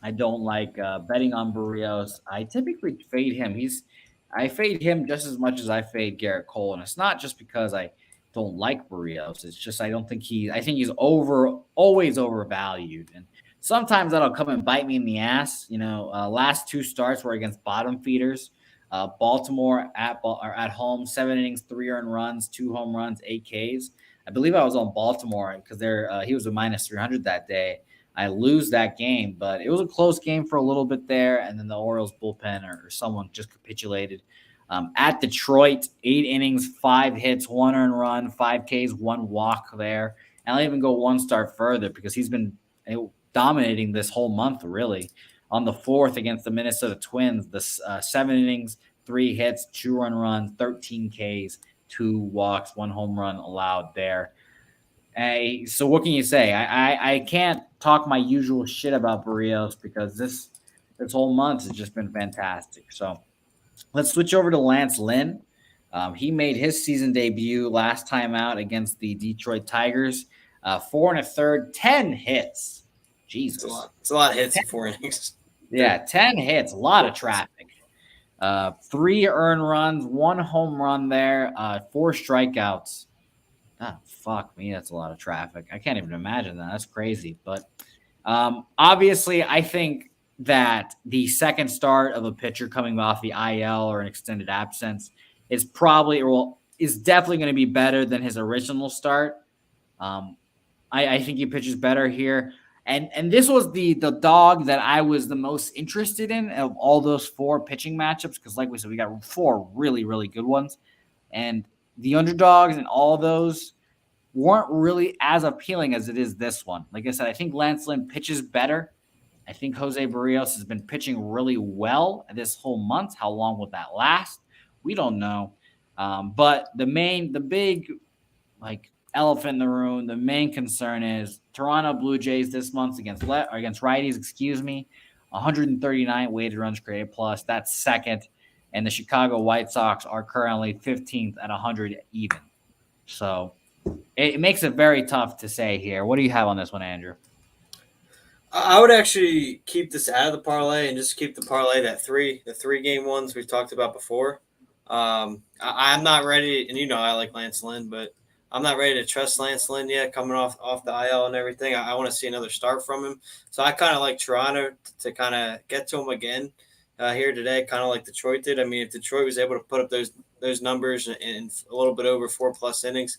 I don't like betting on Barrios. I typically fade him. I fade him just as much as I fade Garrett Cole, and it's not just because I don't like Barrios. It's just I think he's always overvalued, and sometimes that'll come and bite me in the ass. Last 2 starts were against bottom feeders. Baltimore at home, 7 innings, 3 earned runs, 2 home runs, 8 Ks. I believe I was on Baltimore because he was a -300 that day. I lose that game, but it was a close game for a little bit there, and then the Orioles bullpen or someone just capitulated. At Detroit, 8 innings, 5 hits, 1 earned run, 5 Ks, 1 walk there. And I'll even go 1 start further because he's been dominating this whole month, really. On the 4th against the Minnesota Twins, the 7 innings, 3 hits, 2 earned runs, 13 Ks, 2 walks, 1 home run allowed there. So what can you say? I can't talk my usual shit about Barrios because this whole month has just been fantastic. So let's switch over to Lance Lynn. He made his season debut last time out against the Detroit Tigers. 4 1/3, 10 hits. Jesus. It's a lot of hits in 4 innings. Yeah, 10 hits, a lot of traffic. 3 earned runs, 1 home run there, 4 strikeouts. Ah, fuck me, that's a lot of traffic. I can't even imagine that. That's crazy. But obviously, I think that the second start of a pitcher coming off the IL or an extended absence is definitely going to be better than his original start. I think he pitches better here. And this was the dog that I was the most interested in of all those 4 pitching matchups, because like we said, we got 4 really, really good ones. And the underdogs and all those weren't really as appealing as it is this one. Like I said, I think Lance Lynn pitches better. I think Jose Barrios has been pitching really well this whole month. How long will that last? We don't know. But the big elephant in the room, the main concern is Toronto Blue Jays this month against righties, 139 weighted runs created plus. That's second. And the Chicago White Sox are currently 15th at 100 even. So it makes it very tough to say here. What do you have on this one, Andrew? I would actually keep this out of the parlay and just keep the parlay the 3 game ones we've talked about before. I'm not ready, and I like Lance Lynn, but I'm not ready to trust Lance Lynn yet, coming off the IL and everything. I want to see another start from him. So I kind of like Toronto to kind of get to him again here today, kind of like Detroit did. I mean, if Detroit was able to put up those numbers in a little bit over 4+ innings,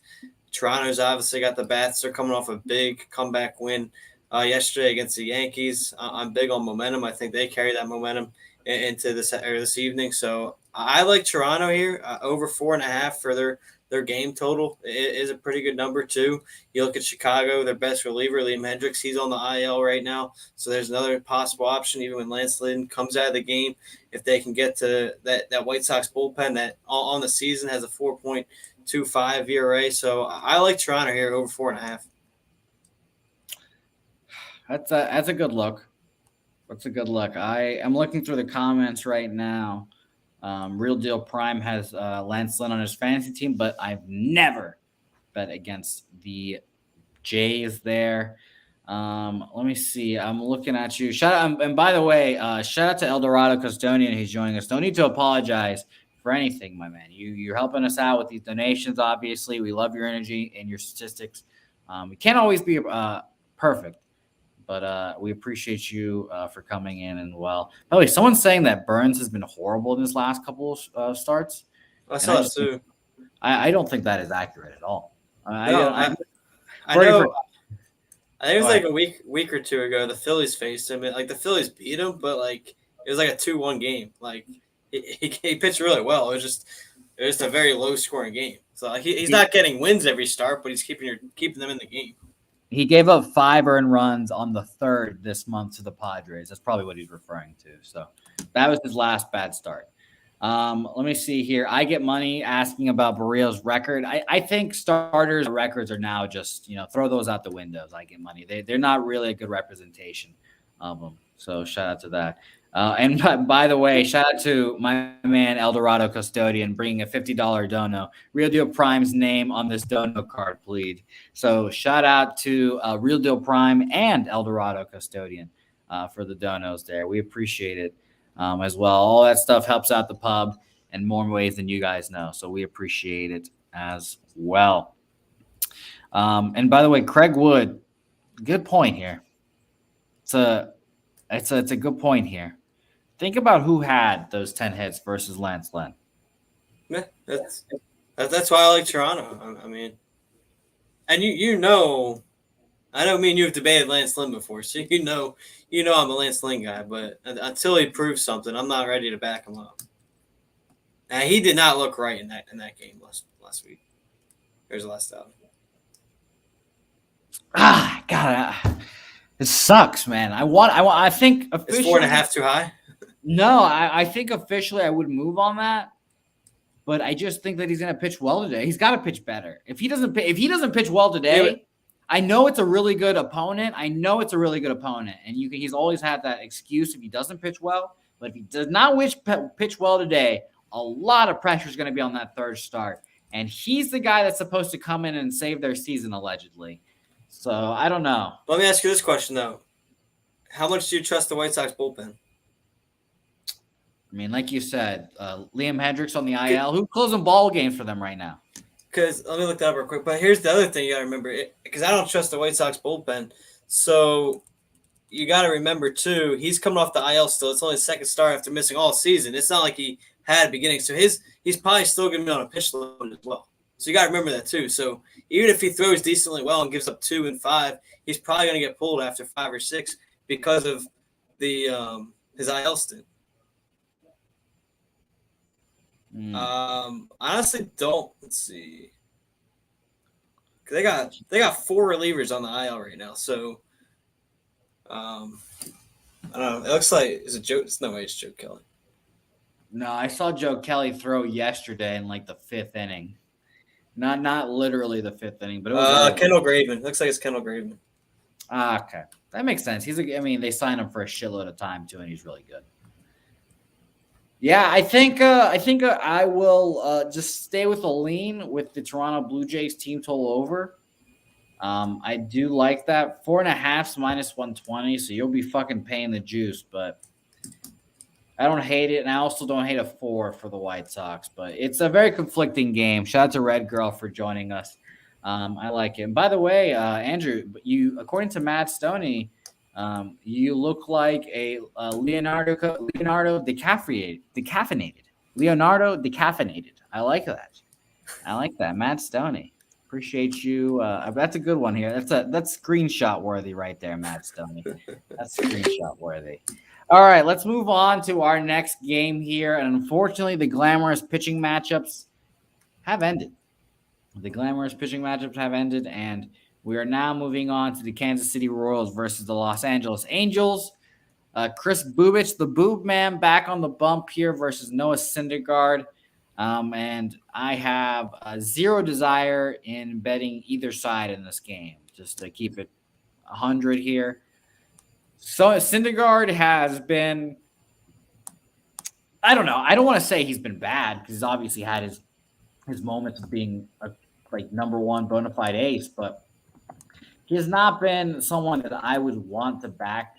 Toronto's obviously got the bats. They're coming off a big comeback win yesterday against the Yankees. I'm big on momentum. I think they carry that momentum into this evening. So I like Toronto here over 4.5 for their game total. It is a pretty good number too. You look at Chicago, their best reliever, Liam Hendricks, he's on the IL right now. So there's another possible option even when Lance Lynn comes out of the game. If they can get to that White Sox bullpen that on the season has a 4.25 ERA. So I like Toronto here over 4.5. That's a good look. That's a good look. I am looking through the comments right now. Real Deal Prime has Lance Lynn on his fantasy team, but I've never bet against the Jays there. Let me see. I'm looking at you. Shout out, and by the way, shout out to Eldorado Custodian who's joining us. Don't need to apologize for anything, my man. You're helping us out with these donations. Obviously, we love your energy and your statistics. We can't always be perfect, but we appreciate you for coming in. And by the way, someone's saying that Burns has been horrible in his last couple of starts. I saw that too. I don't think that is accurate at all. I know. I think it was like a week or two ago. The Phillies faced him. Like the Phillies beat him, but like it was like a 2-1 game. Like he pitched really well. It was just a very low scoring game. So like he's not getting wins every start, but he's keeping them in the game. He gave up 5 earned runs on the 3rd this month to the Padres. That's probably what he's referring to. So that was his last bad start. Let me see here. I get money asking about Barrios' record. I think starters' records are now just, throw those out the windows. I get money. They're not really a good representation of them. So shout out to that. And by the way, shout out to my man Eldorado Custodian bringing a $50 dono. Real Deal Prime's name on this dono card, please. So shout out to Real Deal Prime and Eldorado Custodian for the donos there. We appreciate it as well. All that stuff helps out the pub in more ways than you guys know. So we appreciate it as well. And by the way, Craig Wood, good point here. It's a good point here. Think about who had those 10 hits versus Lance Lynn. Yeah, that's why I like Toronto. I mean, and I know me and you have debated Lance Lynn before, so you know I'm a Lance Lynn guy, but until he proves something, I'm not ready to back him up. And he did not look right in that game last week. Here's the last out. God, it sucks, man. I think officially, is 4.5 too high? No, I think officially I would move on that, but I just think that he's going to pitch well today. He's got to pitch better. If he doesn't pitch well today, I know it's a really good opponent. And he's always had that excuse if he doesn't pitch well. But if he does not pitch well today, a lot of pressure is going to be on that 3rd start, and he's the guy that's supposed to come in and save their season allegedly. So I don't know. Let me ask you this question though: how much do you trust the White Sox bullpen? I mean, like you said, Liam Hendricks on the IL. Who's closing ball games for them right now? Because let me look that up real quick. But here's the other thing you got to remember, because I don't trust the White Sox bullpen. So you got to remember too, he's coming off the IL still. It's only his second start after missing all season. It's not like he had a beginning, so he's probably still going to be on a pitch load as well. So you got to remember that too. So even if he throws decently well and gives up 2 and 5, he's probably going to get pulled after 5 or 6 because of the his IL stint. Honestly, don't. Let's see. They got 4 relievers on the IL right now, so I don't know. It looks like is it Joe? It's no way it's Joe Kelly. No, I saw Joe Kelly throw yesterday in like the 5th inning. Not literally the 5th inning, but it was Kendall Graveman. Looks like it's Kendall Graveman. Okay, that makes sense. They signed him for a shitload of time too, and he's really good. Yeah, I think I will just stay with a lean with the Toronto Blue Jays team total over. I do like that. 4.5 minus 120, so you'll be fucking paying the juice, but I don't hate it, and I also don't hate a 4 for the White Sox, but it's a very conflicting game. Shout out to Red Girl for joining us. I like it. And by the way, Andrew, you according to Matt Stoney, you look like a Leonardo decaffeinated. Leonardo decaffeinated. I like that. Matt Stoney. Appreciate you. That's a good one here. That's screenshot worthy right there, Matt Stoney. That's screenshot worthy. All right, let's move on to our next game here. And unfortunately, the glamorous pitching matchups have ended. And we are now moving on to the Kansas City Royals versus the Los Angeles Angels. Chris Bubich, the Boob Man, back on the bump here versus Noah Syndergaard. And I have zero desire in betting either side in this game, just to keep it 100 here. So Syndergaard has been, I don't know. I don't want to say he's been bad because he's obviously had his moments of being a number one bona fide ace, but he has not been someone that I would want to back,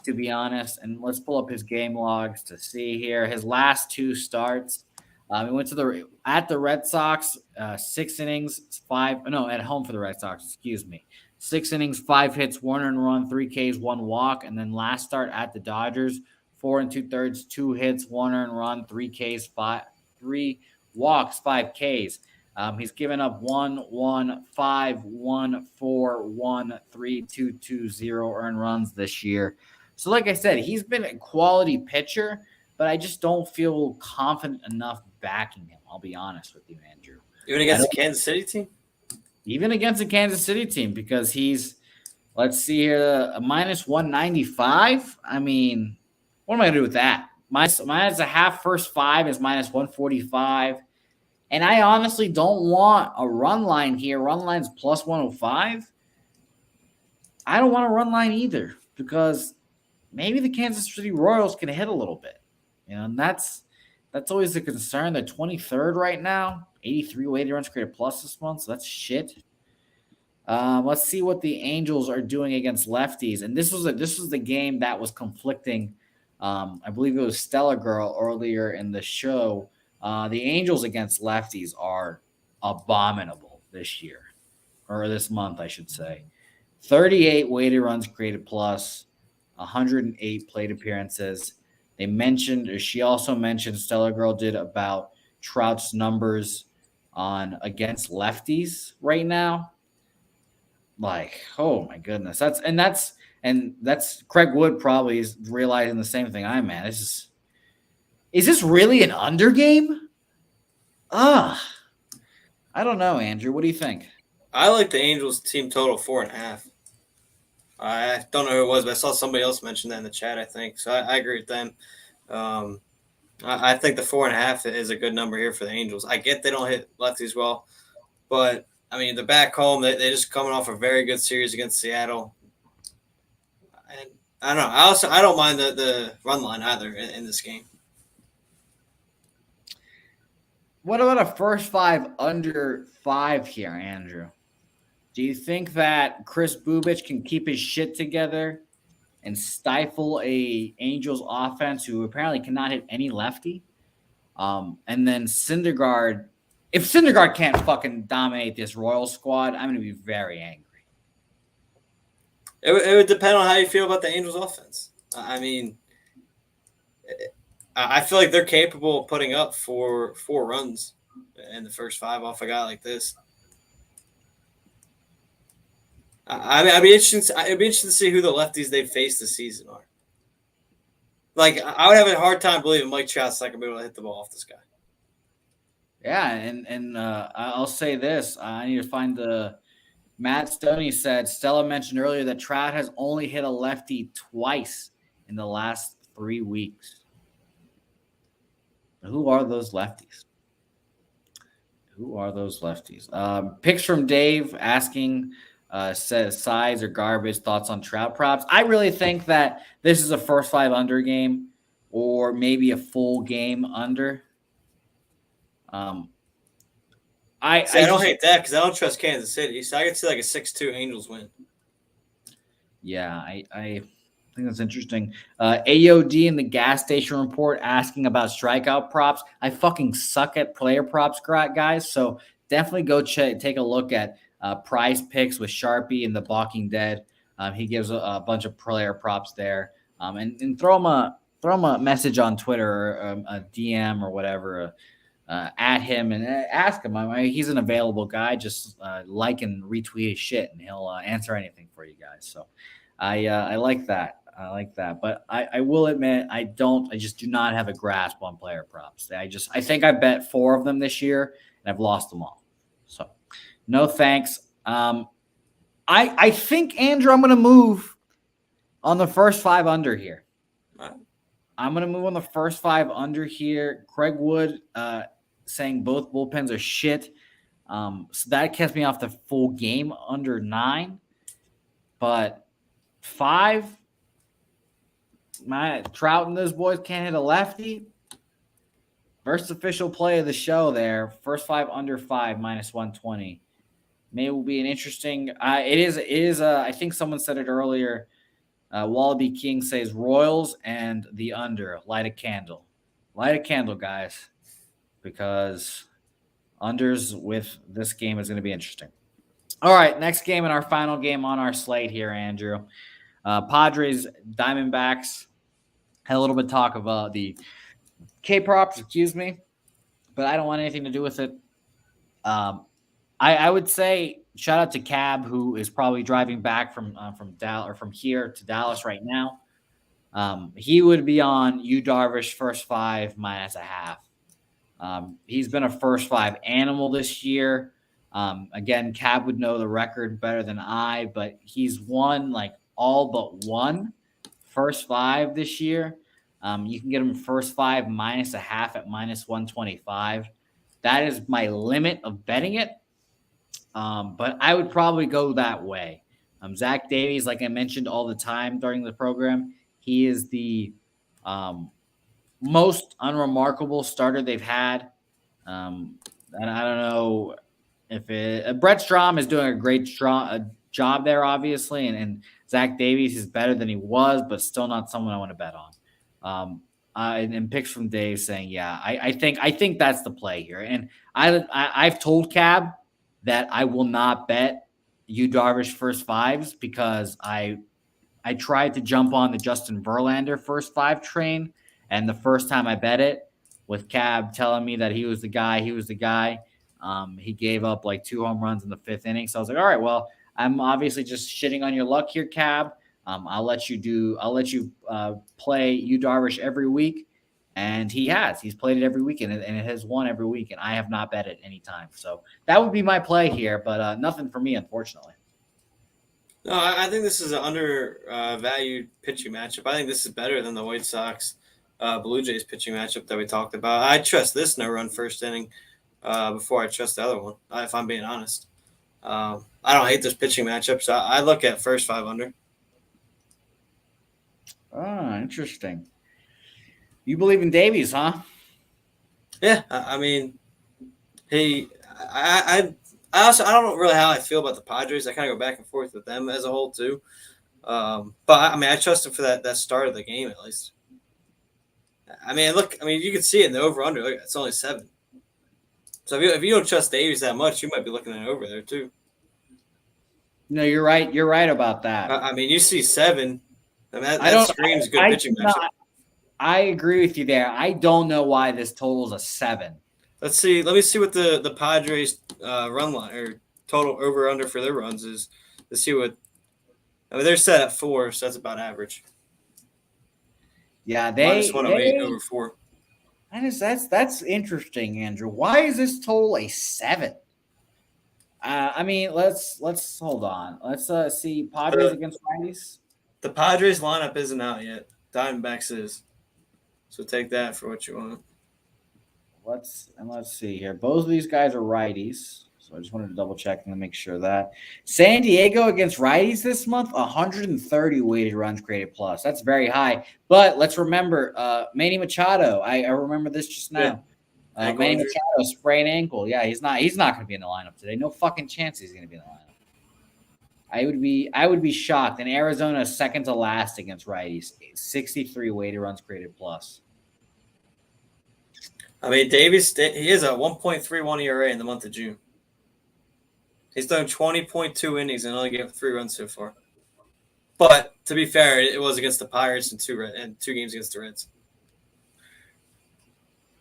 to be honest. And let's pull up his game logs to see here. His last 2 starts, he went to at the Red Sox, 6 innings, at home for the Red Sox, excuse me. 6 innings, 5 hits, 1 earned run, 3 Ks, 1 walk. And then last start at the Dodgers, 4 2/3, 2 hits, 1 earned run, 3 Ks, 3 walks, 5 Ks. He's given up 1, 1, 5, 1, 4, 1, 3, 2, 2, 0 earned runs this year. So like I said, he's been a quality pitcher, but I just don't feel confident enough backing him. I'll be honest with you, Andrew. Even against the Kansas City team? Even against the Kansas City team, because he's, let's see here, a minus 195. I mean, what am I going to do with that? Minus a half first 5 is minus 145. And I honestly don't want a run line here. Run line's plus 105. I don't want a run line either because maybe the Kansas City Royals can hit a little bit. And that's always a concern. They're 23rd right now. 83 weighted runs created plus this month, so that's shit. Let's see what the Angels are doing against lefties. And this was the game that was conflicting. I believe it was Stella Girl earlier in the show. The Angels against lefties are abominable this year, or this month, I should say. 38 weighted runs created plus, 108 plate appearances. She also mentioned Stella Girl did about Trout's numbers against lefties right now. Like, oh my goodness. That's Craig Wood probably is realizing the same thing I'm at. Is this really an under game? I don't know, Andrew. What do you think? I like the Angels team total 4.5. I don't know who it was, but I saw somebody else mention that in the chat, I think. So I agree with them. I think the 4.5 is a good number here for the Angels. I get they don't hit lefties well, but I mean, they're back home. They're just coming off a very good series against Seattle. And I don't know. I don't mind the run line either in this game. What about a first 5 under 5 here, Andrew? Do you think that Chris Bubich can keep his shit together and stifle a Angels offense who apparently cannot hit any lefty? And then Syndergaard, if Syndergaard can't fucking dominate this Royal squad, I'm going to be very angry. It would depend on how you feel about the Angels' offense. I mean, I feel like they're capable of putting up four runs in the first five off a guy like this. I mean, It'd be interesting to see who the lefties they face this season are. Like, I would have a hard time believing Mike Trout's not gonna be able to hit the ball off this guy. Yeah, and I'll say this: I need to find the. Matt Stoney said Stella mentioned earlier that Trout has only hit a lefty twice in the last 3 weeks. Who are those lefties? Who are those lefties? Picks from Dave asking says size or garbage thoughts on Trout props. I really think that this is a first five under game or maybe a full game under. I don't hate that because I don't trust Kansas City, so I could see like a 6-2 Angels win. Yeah, I think that's interesting. AOD in the gas station report asking about strikeout props. I fucking suck at player props, guys. So definitely go take a look at Prize Picks with Sharpie and the Walking Dead. He gives a bunch of player props there. And throw him a message on Twitter or a DM or whatever. At him and ask him. I mean, he's an available guy. Just like and retweet his shit, and he'll answer anything for you guys. So I like that. I like that. But I will admit I just do not have a grasp on player props. I think I bet 4 of them this year and I've lost them all. So no thanks. I think, Andrew, I'm going to move on the first 5 under here. I'm going to move on the first 5 under here. Craig Wood saying both bullpens are shit. So that kept me off the full game under 9. But 5, my Trout and those boys can't hit a lefty. First official play of the show there. First 5 under 5 minus 120. Maybe will be an interesting. It is. I think someone said it earlier. Wallaby King says Royals and the under. Light a candle. Light a candle, guys, because unders with this game is going to be interesting. All right, next game and our final game on our slate here, Andrew. Padres, Diamondbacks. Had a little bit of talk about the K-props, but I don't want anything to do with it. I would say shout out to Cab, who is probably driving back from Dallas or from here to Dallas right now. He would be on Yu Darvish first 5 minus a half. He's been a first 5 animal this year. Again, Cab would know the record better than I, but he's won like all but one first 5 this year. You can get him first 5 minus a half at minus 125. That is my limit of betting it. But I would probably go that way. Zach Davies, like I mentioned all the time during the program, he is the most unremarkable starter they've had. And I don't know if Brett Strom is doing a great job there, obviously, and Zach Davies is better than he was, but still not someone I want to bet on. And picks from Dave saying, yeah, I think that's the play here. And I've told Cab that I will not bet Yu Darvish first 5s because I tried to jump on the Justin Verlander first 5 train, and the first time I bet it, with Cab telling me that he was the guy, he gave up like 2 home runs in the 5th inning. So I was like, all right, well, I'm obviously just shitting on your luck here, Cab. I'll let you play Yu Darvish every week. And he's played it every week, and it has won every week, and I have not bet it any time. So that would be my play here, but nothing for me, unfortunately. No, I think this is an undervalued pitching matchup. I think this is better than the White Sox Blue Jays pitching matchup that we talked about. I trust this no-run first inning before I trust the other one, if I'm being honest. I don't hate this pitching matchup, so I look at first 5 under. Oh, interesting. You believe in Davies, huh? Yeah, I mean, I also I don't know really how I feel about the Padres. I kind of go back and forth with them as a whole too. But I mean, I trust him for that start of the game at least. I mean, you can see it in the over under. Look, it's only 7. So if you don't trust Davies that much, you might be looking at over there too. No, you're right. You're right about that. I mean, you see 7. I mean, I that don't. screams good pitching matchup. I agree with you there. I don't know why this total is a 7. Let's see. Let me see what the Padres run line or total over under for their runs is. Let's see what. I mean, they're set at 4, so that's about average. Yeah, Minus 108 over 4. That's interesting, Andrew. Why is this total a 7? I mean, let's hold on. Let's see Padres against righties. The Padres lineup isn't out yet. Diamondbacks is. So take that for what you want. Let's see here. Both of these guys are righties. So I just wanted to double check and make sure that San Diego against righties this month, 130 weighted runs created plus. That's very high. But let's remember, Manny Machado. I remember this just now. Yeah. Manny Machado sprained ankle. Yeah, he's not going to be in the lineup today. No fucking chance he's going to be in the lineup. I would be shocked. And Arizona is second to last against righties, 63 weighted runs created plus. I mean, Davis, he is a 1.31 ERA in the month of June. He's done 20.2 innings and only gave 3 runs so far. But to be fair, it was against the Pirates and 2 games against the Reds.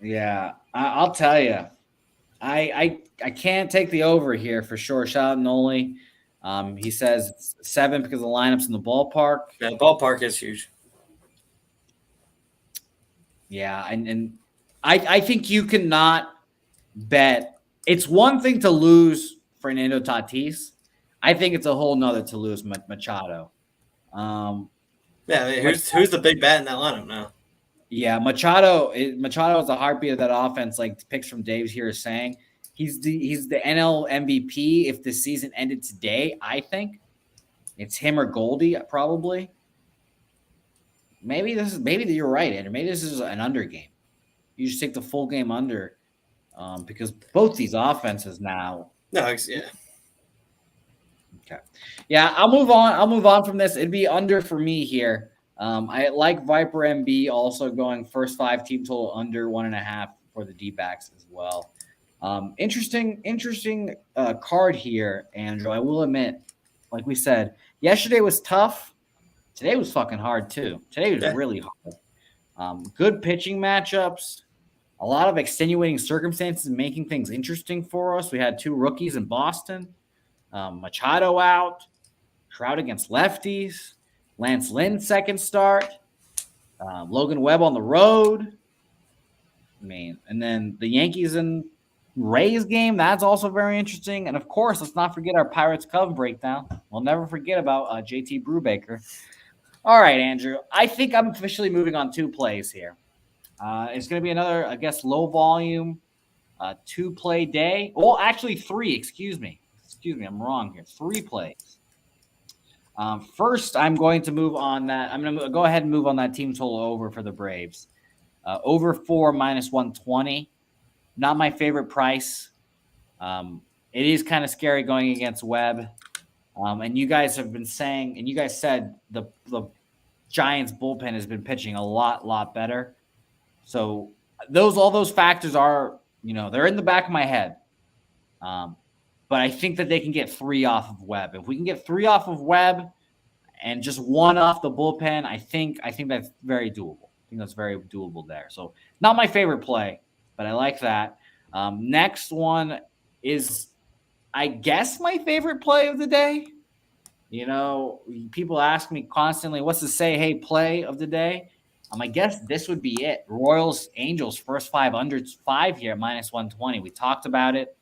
Yeah, I'll tell you, I can't take the over here for sure. Shout out Noli. He says 7 because the lineup's in the ballpark. Yeah, the ballpark is huge. Yeah, and I think you cannot bet. It's one thing to lose Fernando Tatis. I think it's a whole nother to lose Machado. Yeah, I mean, who's the big bat in that lineup now? Yeah, Machado is the heartbeat of that offense. Like picks from Dave's here is saying, he's the NL MVP if the season ended today. I think it's him or Goldie probably. Maybe you're right, Andrew. Maybe this is an under game. You just take the full game under, because both these offenses now. No, yeah. Okay. Yeah, I'll move on. I'll move on from this. It'd be under for me here. I like Viper MB also going first 5 team total under 1.5 for the D-backs as well. Interesting card here, Andrew. I will admit, like we said, yesterday was tough. Today was fucking hard too. Today was really hard. Good pitching matchups. A lot of extenuating circumstances making things interesting for us. We had 2 rookies in Boston. Machado out. Trout against lefties. Lance Lynn second start. Logan Webb on the road. I mean, and then the Yankees and Rays game. That's also very interesting. And, of course, let's not forget our Pirates-Cubs breakdown. We'll never forget about JT Brubaker. All right, Andrew. I think I'm officially moving on 2 plays here. It's going to be another, I guess, low volume 2-play day. Well, actually 3. Excuse me. I'm wrong here. 3 plays. First, I'm going to move on that. I'm going to go ahead and move on that team total over for the Braves. Over 4 minus 120. Not my favorite price. It is kind of scary going against Webb. And you guys have been saying, and you guys said the Giants bullpen has been pitching a lot better. So all those factors are, they're in the back of my head. But I think that they can get 3 off of Webb. If we can get 3 off of Webb and just 1 off the bullpen, I think that's very doable. I think that's very doable there. So not my favorite play, but I like that. Next one is, I guess, my favorite play of the day. People ask me constantly, what's the say-hey play of the day? I guess this would be it. Royals, Angels, first 5 under 5 here, minus 120. We talked about it.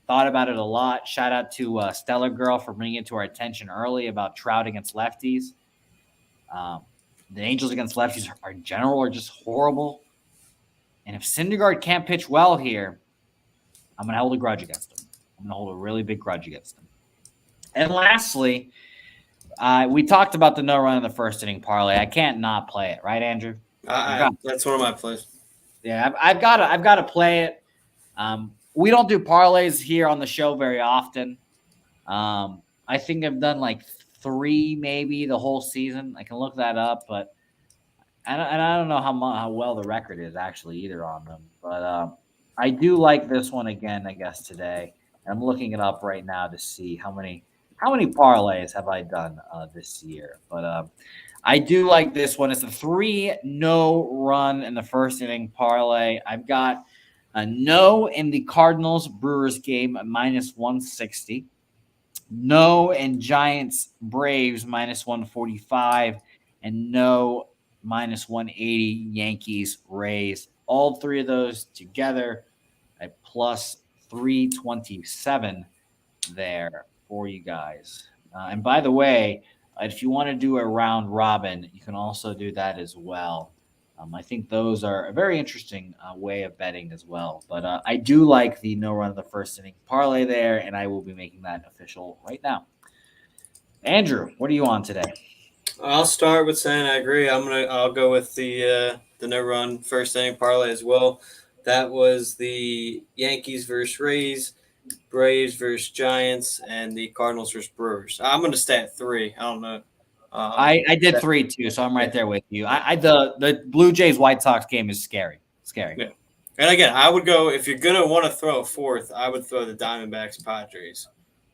Thought about it a lot. Shout out to Stellar Girl for bringing it to our attention early about Trout against lefties. The Angels against lefties in general are just horrible. And if Syndergaard can't pitch well here, I'm going to hold a grudge against him. I'm going to hold a really big grudge against him. And lastly, we talked about the no run in the first inning parlay. I can't not play it, right, Andrew? That's one of my plays. Yeah, I've got to play it. We don't do parlays here on the show very often. I think I've done like 3 maybe the whole season. I can look that up, but I don't know how well the record is actually either on them. But I do like this one again, I guess, today. I'm looking it up right now to see how how many parlays have I done this year? But I do like this one. It's a 3 no run in the first inning parlay. I've got a no in the Cardinals Brewers game at -160. No in Giants Braves -145. And no -180 Yankees Rays. All three of those together at +327 there for you guys. And by the way, if you want to do a round robin, you can also do that as well. I think those are a very interesting way of betting as well. But I do like the no run of the first inning parlay there, and I will be making that official right now. Andrew, what are you on today? I'll start with saying I agree. I'll go with the no run first inning parlay as well. That was the Yankees versus Rays, Braves versus Giants, and the Cardinals versus Brewers. I'm going to stay at 3. I don't know. I did 3 too, so I'm right there with you. The Blue Jays White Sox game is scary. Yeah. And again, I would go, if you're going to want to throw a fourth, I would throw the Diamondbacks Padres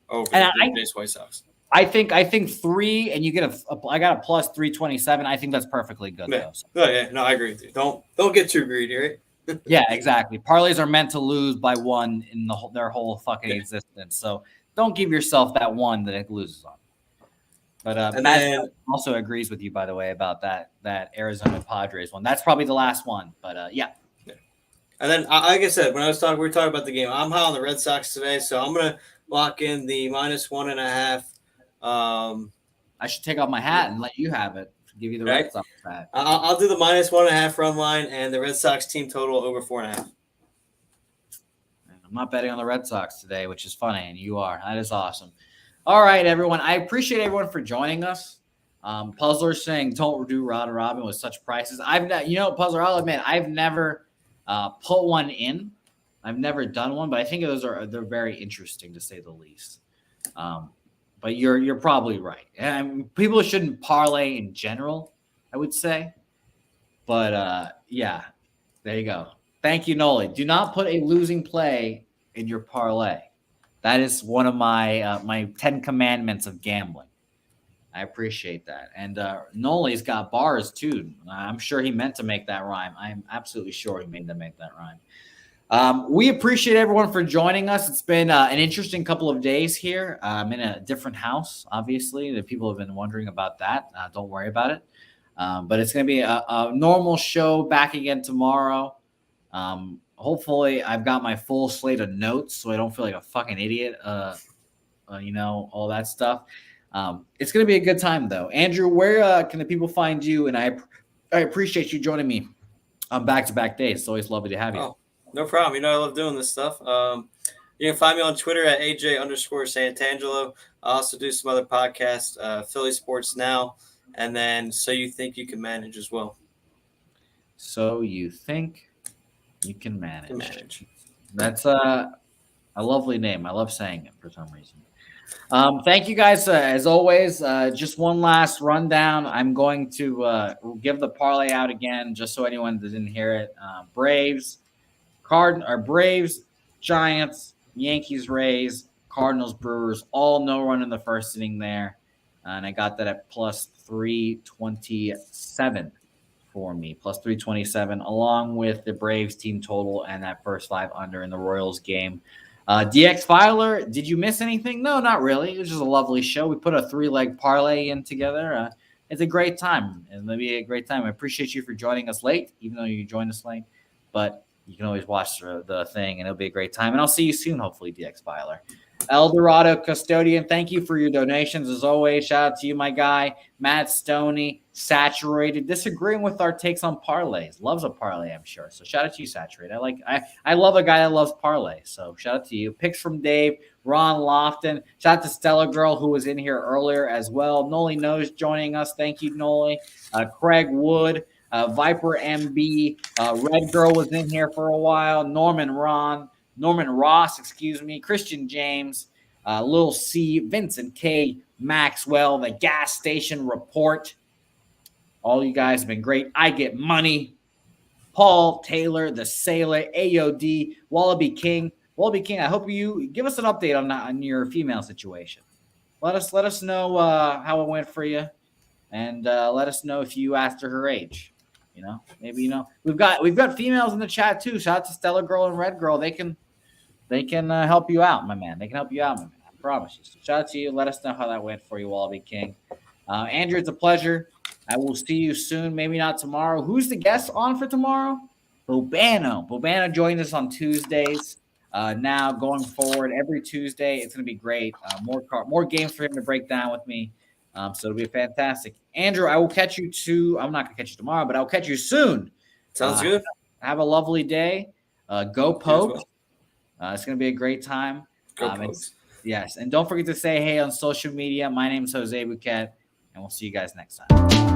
over the Blue Jays White Sox. I think 3, and you get I got a +327. I think that's perfectly good. Yeah. Though, so. Oh, yeah, no, I agree with you. Don't get too greedy, right? Yeah, exactly. Parlays are meant to lose by 1 in their whole fucking existence. So don't give yourself that 1 that it loses on. But Matt also agrees with you, by the way, about that Arizona Padres one. That's probably the last one. But yeah. And then, like I said, when we were talking about the game, I'm high on the Red Sox today, so I'm gonna lock in the -1.5. I should take off my hat and let you have it. Give you the Red Sox hat. I'll do the -1.5 run line and the Red Sox team total over 4.5. I'm not betting on the Red Sox today, which is funny, and you are. That is awesome. All right, everyone. I appreciate everyone for joining us. Puzzler saying don't do Rod and Robin with such prices. Puzzler, I'll admit I've never put one in. I've never done one, but I think they're very interesting to say the least. But you're probably right. And people shouldn't parlay in general, I would say. But yeah, there you go. Thank you, Noli. Do not put a losing play in your parlay. That is one of my 10 commandments of gambling. I appreciate that. And Noli's got bars too. I'm sure he meant to make that rhyme. I'm absolutely sure he made them make that rhyme. We appreciate everyone for joining us. It's been an interesting couple of days here. I'm in a different house, obviously. The people have been wondering about that. Don't worry about it. But it's going to be a normal show back again tomorrow. Hopefully, I've got my full slate of notes so I don't feel like a fucking idiot, all that stuff. It's going to be a good time, though. Andrew, where can the people find you? And I appreciate you joining me on back-to-back days. It's always lovely to have you. Oh, no problem. I love doing this stuff. You can find me on Twitter at AJ_Santangelo. I also do some other podcasts, Philly Sports Now, and then So You Think You Can Manage as well. So You Think You Can Manage. That's a lovely name. I love saying it for some reason. Thank you guys. As always, just one last rundown. I'm going to give the parlay out again, just so anyone that didn't hear it. Braves, Giants, Yankees, Rays, Cardinals, Brewers, all no run in the first inning there. And I got that at +327 for me, +327, along with the Braves team total and that first 5 under in the Royals game. DX Filer, did you miss anything? No, not really. It was just a lovely show. We put a 3-leg parlay in together. It's a great time. It's going to be a great time. I appreciate you for joining us late, even though you joined us late. But you can always watch the thing, and it'll be a great time. And I'll see you soon, hopefully, DX Filer. El Dorado Custodian, thank you for your donations. As always, shout out to you, my guy. Matt Stoney, Saturated, disagreeing with our takes on parlays. Loves a parlay, I'm sure. So shout out to you, Saturated. I love a guy that loves parlay. So shout out to you. Picks from Dave, Ron Lofton. Shout out to Stella Girl, who was in here earlier as well. Noli Knows joining us. Thank you, Noli. Craig Wood, Viper MB. Red Girl was in here for a while. Norman Ross, Christian James, Lil C, Vincent K, Maxwell, the Gas Station Report. All you guys have been great. I Get Money, Paul Taylor, the Sailor, AOD, Wallaby King. I hope you give us an update on your female situation. let us know how it went for you, and let us know if you asked her age. Maybe we've got females in the chat too. Shout out to Stellar Girl and Red Girl. They can help you out, my man. They can help you out, my man. I promise you. So shout out to you. Let us know how that went for you, Wallaby King. Andrew, it's a pleasure. I will see you soon. Maybe not tomorrow. Who's the guest on for tomorrow? Bobano. Bobano joined us on Tuesdays. Now going forward, every Tuesday, it's going to be great. More games for him to break down with me. So it'll be fantastic. Andrew, I will catch you I'm not going to catch you tomorrow, but I'll catch you soon. Sounds good. Have a lovely day. Go Pokes. It's going to be a great time. Go Pokes. Yes. And don't forget to say hey on social media. My name is Jose Bouquett, and we'll see you guys next time.